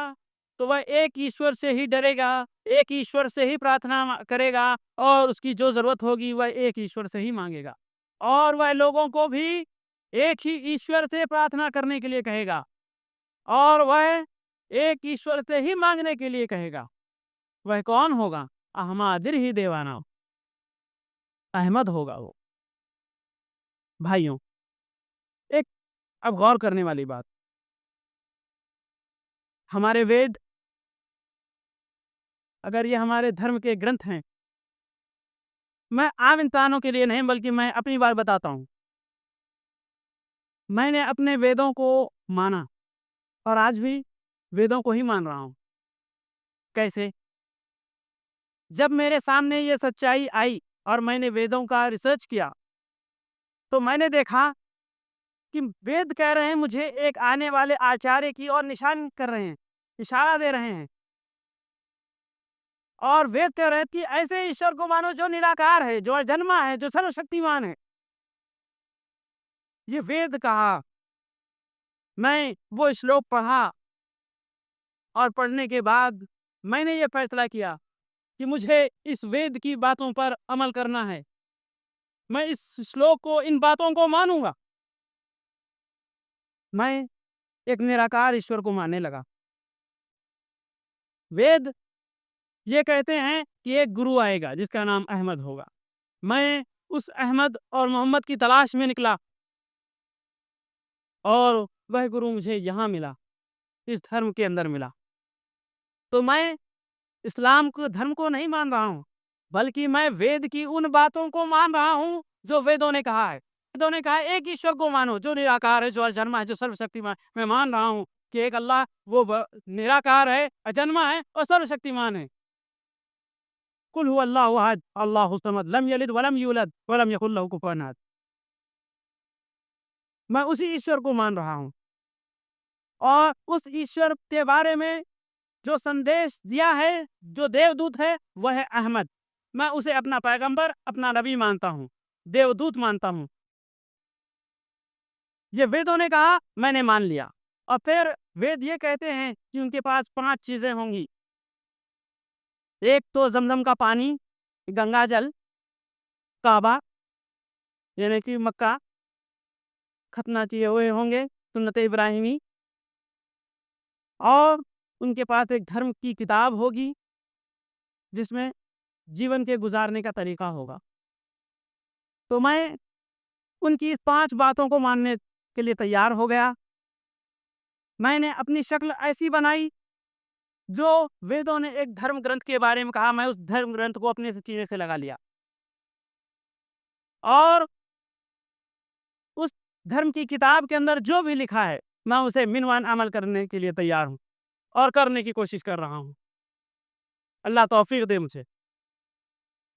तो वह एक ईश्वर से ही डरेगा, एक ईश्वर से ही प्रार्थना करेगा और उसकी जो जरूरत होगी वह एक ईश्वर से ही मांगेगा। और वह लोगों को भी एक ही ईश्वर से प्रार्थना करने के लिए कहेगा और वह एक ईश्वर से ही मांगने के लिए कहेगा। वह कौन होगा? अहमादिर ही देवाना, अहमद होगा वो। भाइयों, एक अब गौर करने वाली बात, हमारे वेद अगर ये हमारे धर्म के ग्रंथ हैं, मैं आम इंसानों के लिए नहीं बल्कि मैं अपनी बात बताता हूँ। मैंने अपने वेदों को माना और आज भी वेदों को ही मान रहा हूँ। कैसे? जब मेरे सामने ये सच्चाई आई और मैंने वेदों का रिसर्च किया तो मैंने देखा कि वेद कह रहे हैं मुझे एक आने वाले आचार्य की ओर निशान कर रहे हैं, इशारा दे रहे हैं। और वेद कह रहे हैं कि ऐसे ईश्वर को मानो जो निराकार है, जो अजन्मा है, जो सर्वशक्तिमान है। ये वेद कहा। मैं वो श्लोक पढ़ा और पढ़ने के बाद मैंने ये फैसला किया कि मुझे इस वेद की बातों पर अमल करना है। मैं इस श्लोक को, इन बातों को मानूंगा। मैं एक निराकार ईश्वर को मानने लगा। वेद ये कहते हैं कि एक गुरु आएगा जिसका नाम अहमद होगा। मैं उस अहमद और मोहम्मद की तलाश में निकला और वह गुरु मुझे यहाँ मिला, इस धर्म के अंदर मिला। तो मैं इस्लाम को, धर्म को नहीं मान रहा हूँ, बल्कि मैं वेद की उन बातों को मान रहा हूँ जो वेदों ने कहा है। वेदों ने कहा एक ईश्वर को मानो जो निराकार है, जो अजन्मा है, जो सर्वशक्तिमान। मैं मान रहा हूँ कि एक अल्लाह वो निराकार है, अजन्मा है और सर्वशक्तिमान है। कुल हु अल्लाहु अहद अल्लाहु समद लम यलिद वलम यूलद वलम यकुल लहु कुफुवन अहद। मैं उसी ईश्वर को मान रहा हूँ और उस ईश्वर के बारे में जो संदेश दिया है, जो देवदूत है, वह है अहमद। मैं उसे अपना पैगंबर, अपना नबी मानता हूँ, देवदूत मानता हूँ। ये वेदों ने कहा, मैंने मान लिया। और फिर वेद ये कहते हैं कि उनके पास 5 चीजें होंगी। एक तो जमजम का पानी, गंगा जल, काबा यानी कि मक्का, खतना किए हुए होंगे, सुन्नत इब्राहिमी, और उनके पास एक धर्म की किताब होगी जिसमें जीवन के गुजारने का तरीका होगा। तो मैं उनकी इस 5 बातों को मानने के लिए तैयार हो गया। मैंने अपनी शक्ल ऐसी बनाई जो वेदों ने एक धर्म ग्रंथ के बारे में कहा, मैं उस धर्म ग्रंथ को अपने सीने से लगा लिया और उस धर्म की किताब के अंदर जो भी लिखा है मैं उसे मिनवान अमल करने के लिए तैयार हूँ और करने की कोशिश कर रहा हूँ। अल्लाह तौफीक दे मुझे।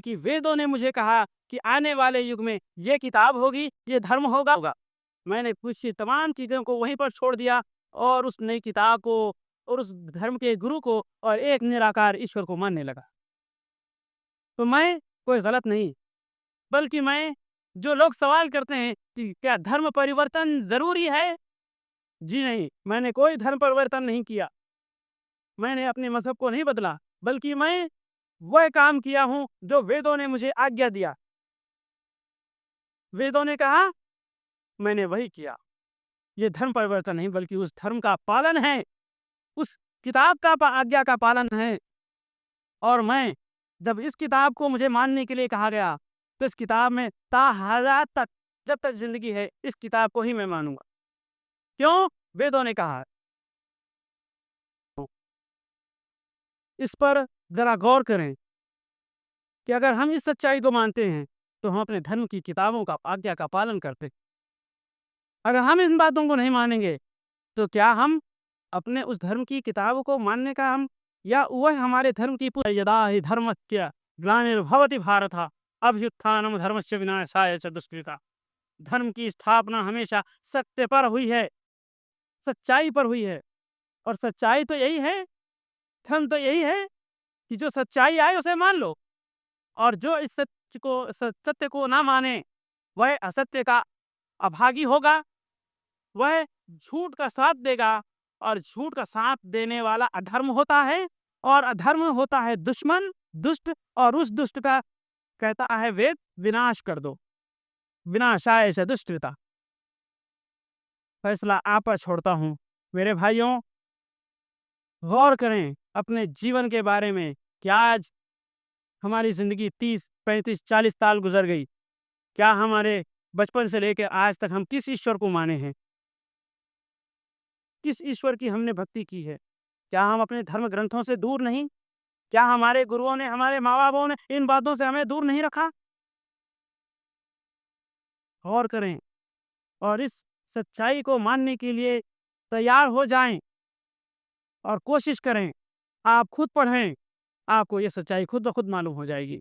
कि वेदों ने मुझे कहा कि आने वाले युग में ये किताब होगी, ये धर्म होगा। मैंने कुछ तमाम चीज़ों को वहीं पर छोड़ दिया और उस नई किताब को और उस धर्म के गुरु को और एक निराकार ईश्वर को मानने लगा। तो मैं कोई गलत नहीं, बल्कि मैं, जो लोग सवाल करते हैं कि क्या धर्म परिवर्तन ज़रूरी है? जी नहीं, मैंने कोई धर्म परिवर्तन नहीं किया। मैंने अपने मज़हब को नहीं बदला, बल्कि मैं वह काम किया हूँ जो वेदों ने मुझे आज्ञा दिया। वेदों ने कहा, मैंने वही किया। ये धर्म परिवर्तन नहीं बल्कि उस धर्म का पालन है, उस किताब का आज्ञा का पालन है। और मैं, जब इस किताब को मुझे मानने के लिए कहा गया तो इस किताब में ताहयात तक, जब तक जिंदगी है, इस किताब को ही मैं मानूंगा। क्यों? वेदों ने कहा है। इस पर जरा गौर करें कि अगर हम इस सच्चाई को मानते हैं तो हम अपने धर्म की किताबों का आज्ञा का पालन करते। अगर हम इन बातों को नहीं मानेंगे तो क्या हम अपने उस धर्म की किताबों को मानने का हम या वह हमारे धर्म की यदा हि धर्मस्य ग्लानिर्भवति भारत अभ्युत्थानम धर्मस्य विनाशाय च दुष्कृता। धर्म की स्थापना हमेशा सत्य पर हुई है, सच्चाई पर हुई है। और सच्चाई तो यही है, धर्म तो यही है कि जो सच्चाई आए उसे मान लो, और जो इस सत्य को ना माने वह असत्य का अभागी होगा, वह झूठ का साथ देगा, और झूठ का साथ देने वाला अधर्म होता है, और अधर्म होता है दुश्मन, दुष्ट, और उस दुष्ट का कहता है वेद विनाश कर दो, विनाशाय च दुष्कृता। फैसला आप पर छोड़ता हूँ। मेरे भाइयों, गौर करें अपने जीवन के बारे में कि आज हमारी ज़िंदगी 30, 35, 40 साल गुजर गई। क्या हमारे बचपन से लेकर आज तक हम किस ईश्वर को माने हैं? किस ईश्वर की हमने भक्ति की है? क्या हम अपने धर्म ग्रंथों से दूर नहीं? क्या हमारे गुरुओं ने, हमारे माँ-बापों ने इन बातों से हमें दूर नहीं रखा? गौर करें और इस सच्चाई को मानने के लिए तैयार हो जाएं और कोशिश करें। आप खुद पढ़ें, आपको ये सच्चाई खुद ब खुद मालूम हो जाएगी।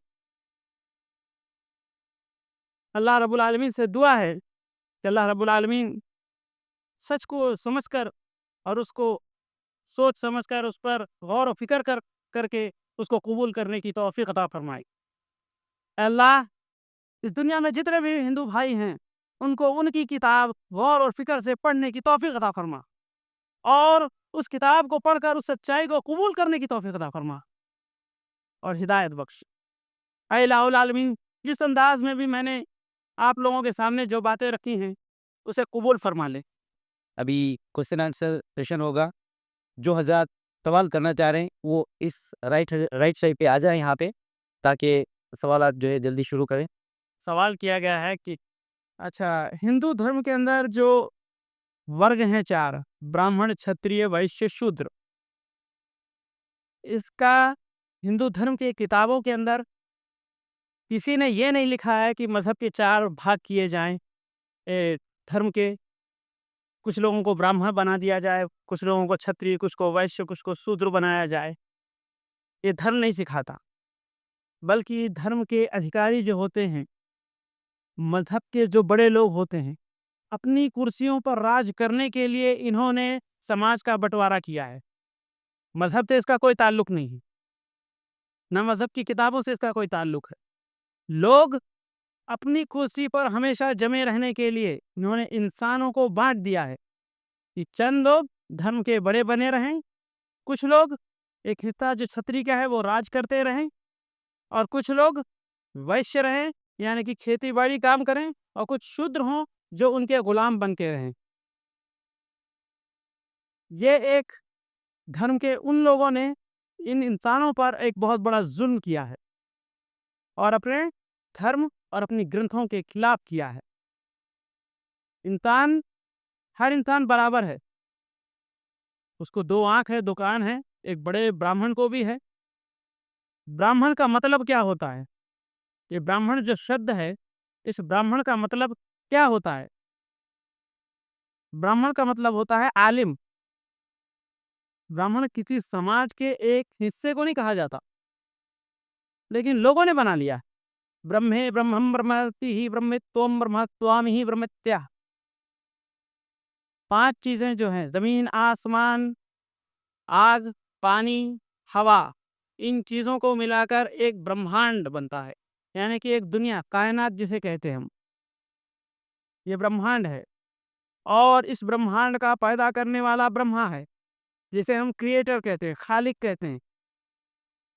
अल्लाह रब्बुल आलमीन से दुआ है कि अल्लाह रब्बुल आलमीन सच को समझकर और उसको सोच समझकर उस पर गौर और फिक्र करके उसको कबूल करने की तौफीक अता फरमाए। अल्लाह, इस दुनिया में जितने भी हिंदू भाई हैं उनको उनकी किताब गौर और फिक्र से पढ़ने की तौफीक अता फरमा, और उस किताब को पढ़कर उस सच्चाई को कबूल करने की तौफीक अता फरमा और हिदायत बख्श। ऐ इलाहुल आलमीन, जिस अंदाज में भी मैंने आप लोगों के सामने जो बातें रखी हैं उसे कबूल फरमा ले। अभी क्वेश्चन आंसर सेशन होगा। जो हज़रात सवाल करना चाह रहे हैं वो इस राइट साइड पे आ जाए यहाँ पे, ताकि सवालात जो है जल्दी शुरू करें। सवाल किया गया है कि अच्छा, हिंदू धर्म के अंदर जो वर्ग हैं 4, ब्राह्मण, क्षत्रिय, वैश्य, शूद्र, इसका हिंदू धर्म की किताबों के अंदर किसी ने ये नहीं लिखा है कि मज़हब के 4 भाग किए जाएँ धर्म के। कुछ लोगों को ब्राह्मण बना दिया जाए, कुछ लोगों को क्षत्रिय, कुछ को वैश्य, कुछ को शूद्र बनाया जाए। ये धर्म नहीं सिखाता, बल्कि धर्म के अधिकारी जो होते हैं, मज़हब के जो बड़े लोग होते हैं, अपनी कुर्सियों पर राज करने के लिए इन्होंने समाज का बंटवारा किया है। मज़हब से इसका कोई ताल्लुक नहीं है, ना मज़हब की किताबों से इसका कोई ताल्लुक है। लोग अपनी कुर्सी पर हमेशा जमे रहने के लिए इन्होंने इंसानों को बांट दिया है कि चंद लोग धर्म के बड़े बने रहें, कुछ लोग, एक हिस्सा जो क्षत्रिय का है वो राज करते रहें, और कुछ लोग वैश्य रहें यानी कि खेती बाड़ी काम करें, और कुछ शूद्र हों जो उनके गुलाम बन के रहें। ये एक धर्म के उन लोगों ने इन इंसानों पर एक बहुत बड़ा जुल्म किया है और अपने धर्म और अपनी ग्रंथों के खिलाफ किया है। इंसान, हर इंसान बराबर है, उसको 2 आँख है, 2 कान है, एक बड़े ब्राह्मण को भी है। ब्राह्मण का मतलब क्या होता है? ये ब्राह्मण जो शब्द है, इस ब्राह्मण का मतलब क्या होता है? ब्राह्मण का मतलब होता है आलिम। ब्राह्मण किसी समाज के एक हिस्से को नहीं कहा जाता, लेकिन लोगों ने बना लिया है। ब्रह्मे ब्रह्मम ब्रह्मति ब्रह्मित्वम ब्रह्मत्वामिहि ब्रह्मत्या। 5 चीजें जो हैं, जमीन, आसमान, आग, पानी, हवा, इन चीजों को मिलाकर एक ब्रह्मांड बनता है, यानी कि एक दुनिया, कायनात जिसे कहते हैं हम, ये ब्रह्मांड है। और इस ब्रह्मांड का पैदा करने वाला ब्रह्मा है, जिसे हम क्रिएटर कहते हैं, खालिक कहते हैं।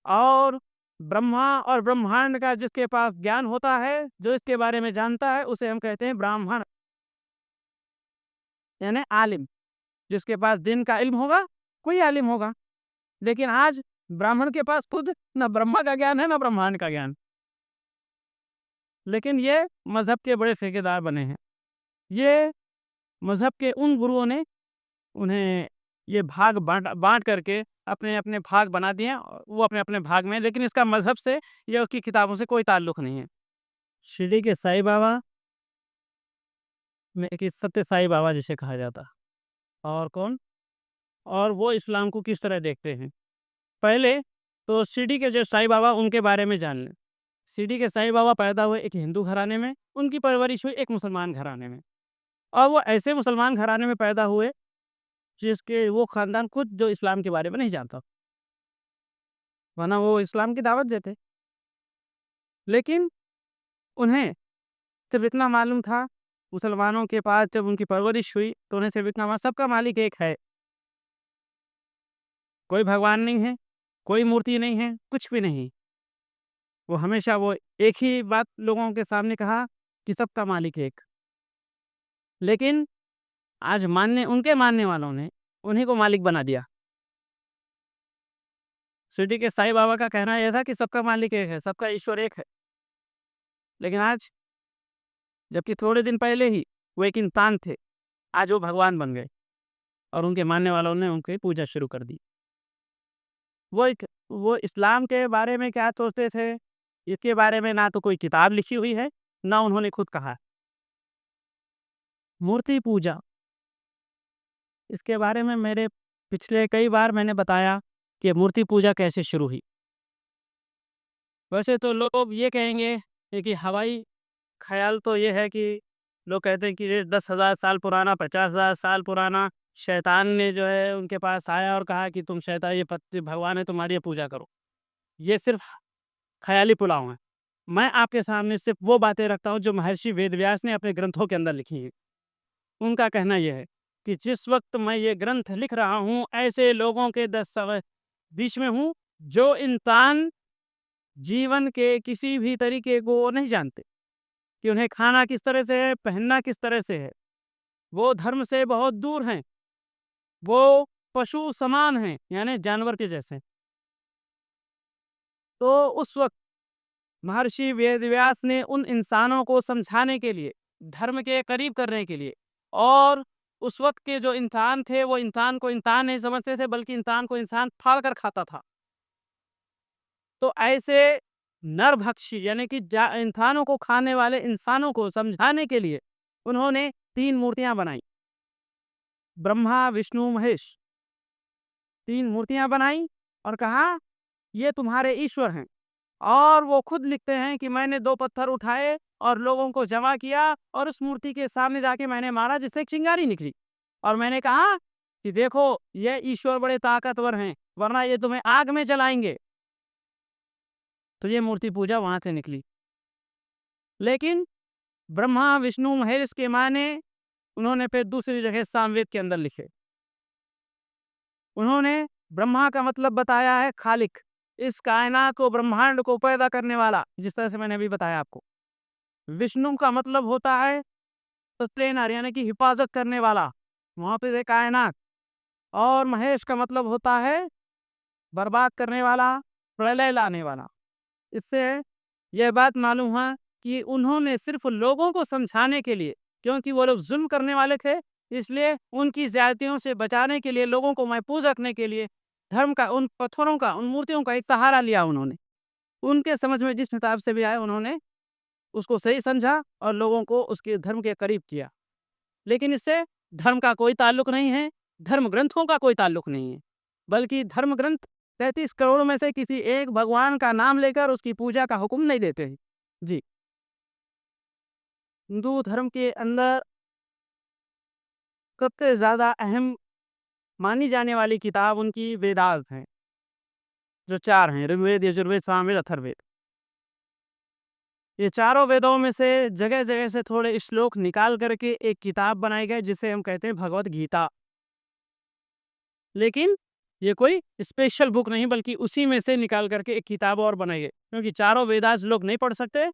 और ब्रह्मा और ब्रह्मांड का जिसके पास ज्ञान होता है, जो इसके बारे में जानता है, उसे हम कहते हैं ब्राह्मण, यानी आलिम। जिसके पास दिन का इल्म होगा, कोई आलिम होगा। लेकिन आज ब्राह्मण के पास खुद न ब्रह्मा का ज्ञान है, न ब्रह्मांड का ज्ञान। लेकिन ये मज़हब के बड़े ठेकेदार बने हैं। ये मज़हब के उन गुरुओं ने उन्हें ये भाग बाँट करके अपने-अपने भाग बना दिए हैं, और वो अपने-अपने भाग में, लेकिन इसका मज़हब से या उसकी किताबों से कोई ताल्लुक नहीं है। शिरडी के साईं बाबा में कि सत्य साईं बाबा जिसे कहा जाता, और कौन? और वो इस्लाम को किस तरह देखते हैं? पहले तो शिरडी के जो साईं बाबा उनके बारे में जान लें। शिरडी के साईं बाबा पैदा हुए एक हिंदू घराने में, उनकी परवरिश हुई एक मुसलमान घराने में। और वो ऐसे मुसलमान घराने में पैदा हुए जिसके वो ख़ानदान खुद जो इस्लाम के बारे में नहीं जानता, वरना वो इस्लाम की दावत देते। लेकिन उन्हें सिर्फ़ इतना मालूम था, मुसलमानों के पास जब उनकी परवरिश हुई तो उन्हें सिर्फ़ इतना मालूम सबका मालिक एक है। कोई भगवान नहीं है, कोई मूर्ति नहीं है, कुछ भी नहीं। वो हमेशा वो एक ही बात लोगों के सामने कहा कि सबका मालिक एक। लेकिन आज उनके मानने वालों ने उन्हीं को मालिक बना दिया। शिरडी के साईं बाबा का कहना ये था कि सबका मालिक एक है, सबका ईश्वर एक है। लेकिन आज, जबकि थोड़े दिन पहले ही वो एक इंसान थे, आज वो भगवान बन गए और उनके मानने वालों ने उनकी पूजा शुरू कर दी। वो इस्लाम के बारे में क्या सोचते थे, इसके बारे में ना तो कोई किताब लिखी हुई है, ना उन्होंने खुद कहा है। मूर्ति पूजा, इसके बारे में मेरे पिछले कई बार मैंने बताया कि मूर्ति पूजा कैसे शुरू हुई। वैसे तो लोग ये कहेंगे कि हवाई ख़्याल तो ये है कि लोग कहते हैं कि ये 10,000 साल पुराना, 50,000 साल पुराना शैतान ने जो है उनके पास आया और कहा कि तुम शैतान, ये भगवान है तुम्हारी, ये पूजा करो। ये सिर्फ़ ख़याली पुलाव हैं। मैं आपके सामने सिर्फ़ वो बातें रखता हूँ जो महर्षि वेदव्यास ने अपने ग्रंथों के अंदर लिखी हैं। उनका कहना ये है कि जिस वक़्त मैं ये ग्रंथ लिख रहा हूँ, ऐसे लोगों के बीच में हूँ जो इंसान जीवन के किसी भी तरीके को नहीं जानते कि उन्हें खाना किस तरह से है, पहनना किस तरह से है। वो धर्म से बहुत दूर हैं। वो पशु समान हैं, यानी जानवर के जैसे। तो उस वक़्त महर्षि वेदव्यास ने उन इंसानों को समझाने के लिए, धर्म के करीब करने के लिए, और उस वक़्त के जो इंसान थे वो इंसान को इंसान नहीं समझते थे, बल्कि इंसान को इंसान फाड़ कर खाता था। तो ऐसे नरभक्षी यानी कि इंसानों को खाने वाले इंसानों को समझाने के लिए उन्होंने 3 मूर्तियाँ बनाई। ब्रह्मा, विष्णु, महेश, 3 मूर्तियाँ बनाई और कहा ये तुम्हारे ईश्वर हैं। और वो खुद लिखते हैं कि मैंने 2 पत्थर उठाए और लोगों को जमा किया और उस मूर्ति के सामने जाके मैंने मारा, जिससे एक चिंगारी निकली। और मैंने कहा कि देखो ये ईश्वर बड़े ताकतवर हैं, वरना ये तुम्हें आग में जलाएँगे। तो ये मूर्ति पूजा वहाँ से निकली। लेकिन ब्रह्मा, विष्णु, महेश के माने उन्होंने फिर दूसरी जगह सामवेद के अंदर लिखे। उन्होंने ब्रह्मा का मतलब बताया है खालिक, इस कायनात को, ब्रह्मांड को पैदा करने वाला, जिस तरह से मैंने अभी बताया आपको। विष्णु का मतलब होता है सस्टेनर, यानी कि हिफाजत करने वाला, वहाँ पे कायनात। और महेश का मतलब होता है बर्बाद करने वाला, प्रलय लाने वाला। इससे यह बात मालूम हुआ कि उन्होंने सिर्फ लोगों को समझाने के लिए, क्योंकि वो लोग जुल्म करने वाले थे, इसलिए उनकी ज़्यादतियों से बचाने के लिए, लोगों को महफूज रखने के लिए धर्म का, उन पत्थरों का, उन मूर्तियों का एक सहारा लिया उन्होंने। उनके समझ में जिस हिसाब से भी आया उन्होंने उसको सही समझा और लोगों को उसके धर्म के करीब किया। लेकिन इससे धर्म का कोई ताल्लुक नहीं है, धर्म ग्रंथों का कोई ताल्लुक नहीं है, बल्कि धर्म ग्रंथ 33 करोड़ में से किसी एक भगवान का नाम लेकर उसकी पूजा का हुक्म नहीं देते हैं। जी। हिंदू धर्म के अंदर सबसे ज़्यादा अहम मानी जाने वाली किताब उनकी वेदास हैं, जो 4 हैं, ऋग्वेद, यजुर्वेद, सामवेद, अथर्ववेद। ये चारों वेदों में से जगह-जगह से थोड़े श्लोक निकाल करके एक किताब बनाई गई जिसे हम कहते हैं भगवद गीता। लेकिन ये कोई स्पेशल बुक नहीं, बल्कि उसी में से निकाल करके एक किताब और बनाई गई, क्योंकि चारों वेदास लोग नहीं पढ़ सकते,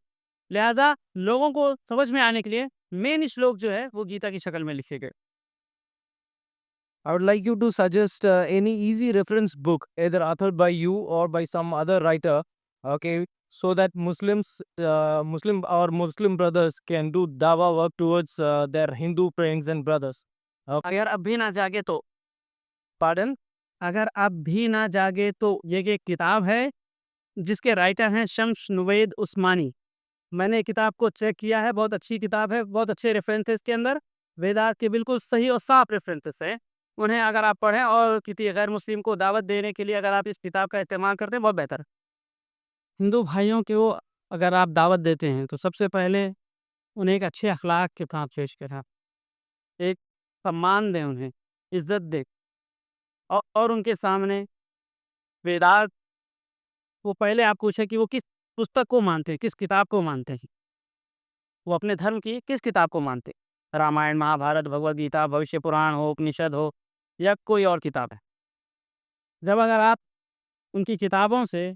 लिहाजा लोगों को समझ में आने के लिए मेन श्लोक जो है वो गीता की शक्ल में लिखे गए। I would like you to suggest any easy reference book, either authored by you or by some other writer, okay, so that Muslim brothers can do dawa work towards their Hindu friends and brothers. अगर अब भी ना जागे तो, pardon, अगर अब भी ना जागे तो ये एक किताब है जिसके राइटर हैं शम्स नुवेद उस्मानी। मैंने किताब को चेक किया है, बहुत अच्छी किताब है, बहुत अच्छे रेफरेंसेस के अंदर वेदांत के बिल्कुल सही और साफ रेफरेंसेस हैं। उन्हें अगर आप पढ़ें और किसी गैर मुस्लिम को दावत देने के लिए अगर आप इस किताब का इस्तेमाल करते हैं बहुत बेहतर है। हिंदू भाइयों को अगर आप दावत देते हैं तो सबसे पहले उन्हें एक अच्छे अखलाक के साथ पेश करें आप। एक सम्मान दें उन्हें, इज़्ज़त दें और उनके सामने वेदांत वो पहले आप पूछें कि वो किस पुस्तक को मानते हैं, किस किताब को मानते हैं। वो अपने धर्म की किस किताब को मानते हैं। रामायण, महाभारत, भगवद गीता, भविष्य पुराण हो, उपनिषद हो या कोई और किताब है। जब अगर आप उनकी किताबों से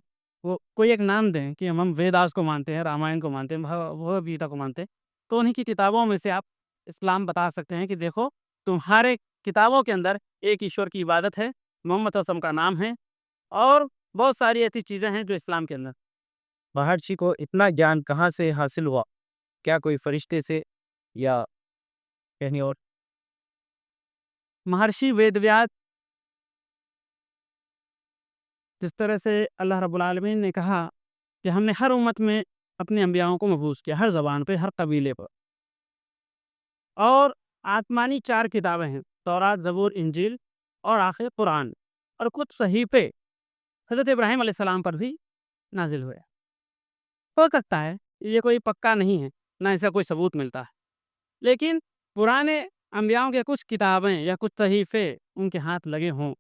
वो कोई एक नाम दें कि हम वेदास को मानते हैं, रामायण को मानते हैं, भगवद गीता को मानते हैं, तो उन्हीं की किताबों में से आप इस्लाम बता सकते हैं कि देखो तुम्हारे किताबों के अंदर एक ईश्वर की इबादत है, मोहम्मद रसूल का नाम है और बहुत सारी ऐसी चीज़ें हैं जो इस्लाम के अंदर। महर्षि को इतना ज्ञान कहाँ से हासिल हुआ? क्या कोई फरिश्ते से या कहीं और? महर्षि वेदव्यास जिस तरह से अल्लाह रब्बुल आलमीन ने कहा कि हमने हर उम्मत में अपने अंबियाओं को मबूस किया, हर ज़बान पे, हर कबीले पर। और आसमानी 4 किताबें हैं, तौरात, ज़बूर, इंजील और आखिर कुरान और कुछ सहीफ़े हज़रत इब्राहीम अलैहिस्सलाम पर भी नाज़िल हुए। हो सकता है, ये कोई पक्का नहीं है, ना इसका कोई सबूत मिलता है। लेकिन पुराने अंबियाओं के कुछ किताबें या कुछ सहीफ़े उनके हाथ लगे हों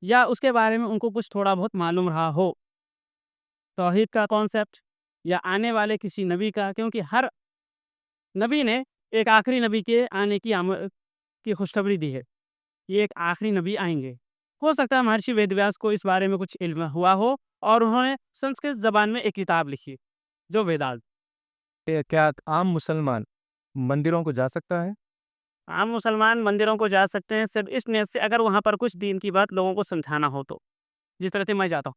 या उसके बारे में उनको कुछ थोड़ा बहुत मालूम रहा हो, तौहीद का कॉन्सेप्ट या आने वाले किसी नबी का, क्योंकि हर नबी ने एक आखिरी नबी के आने की खुशखबरी दी है। ये एक आखिरी नबी आएँगे। हो सकता है महर्षि वेदव्यास को इस बारे में कुछ इल्म हुआ हो और उन्होंने संस्कृत ज़बान में एक किताब लिखी, जो वेदांत। क्या आम मुसलमान मंदिरों को जा सकता है? आम मुसलमान मंदिरों को जा सकते हैं सिर्फ़ इस नियत से अगर वहाँ पर कुछ दीन की बात लोगों को समझाना हो तो, जिस तरह से मैं जाता हूँ।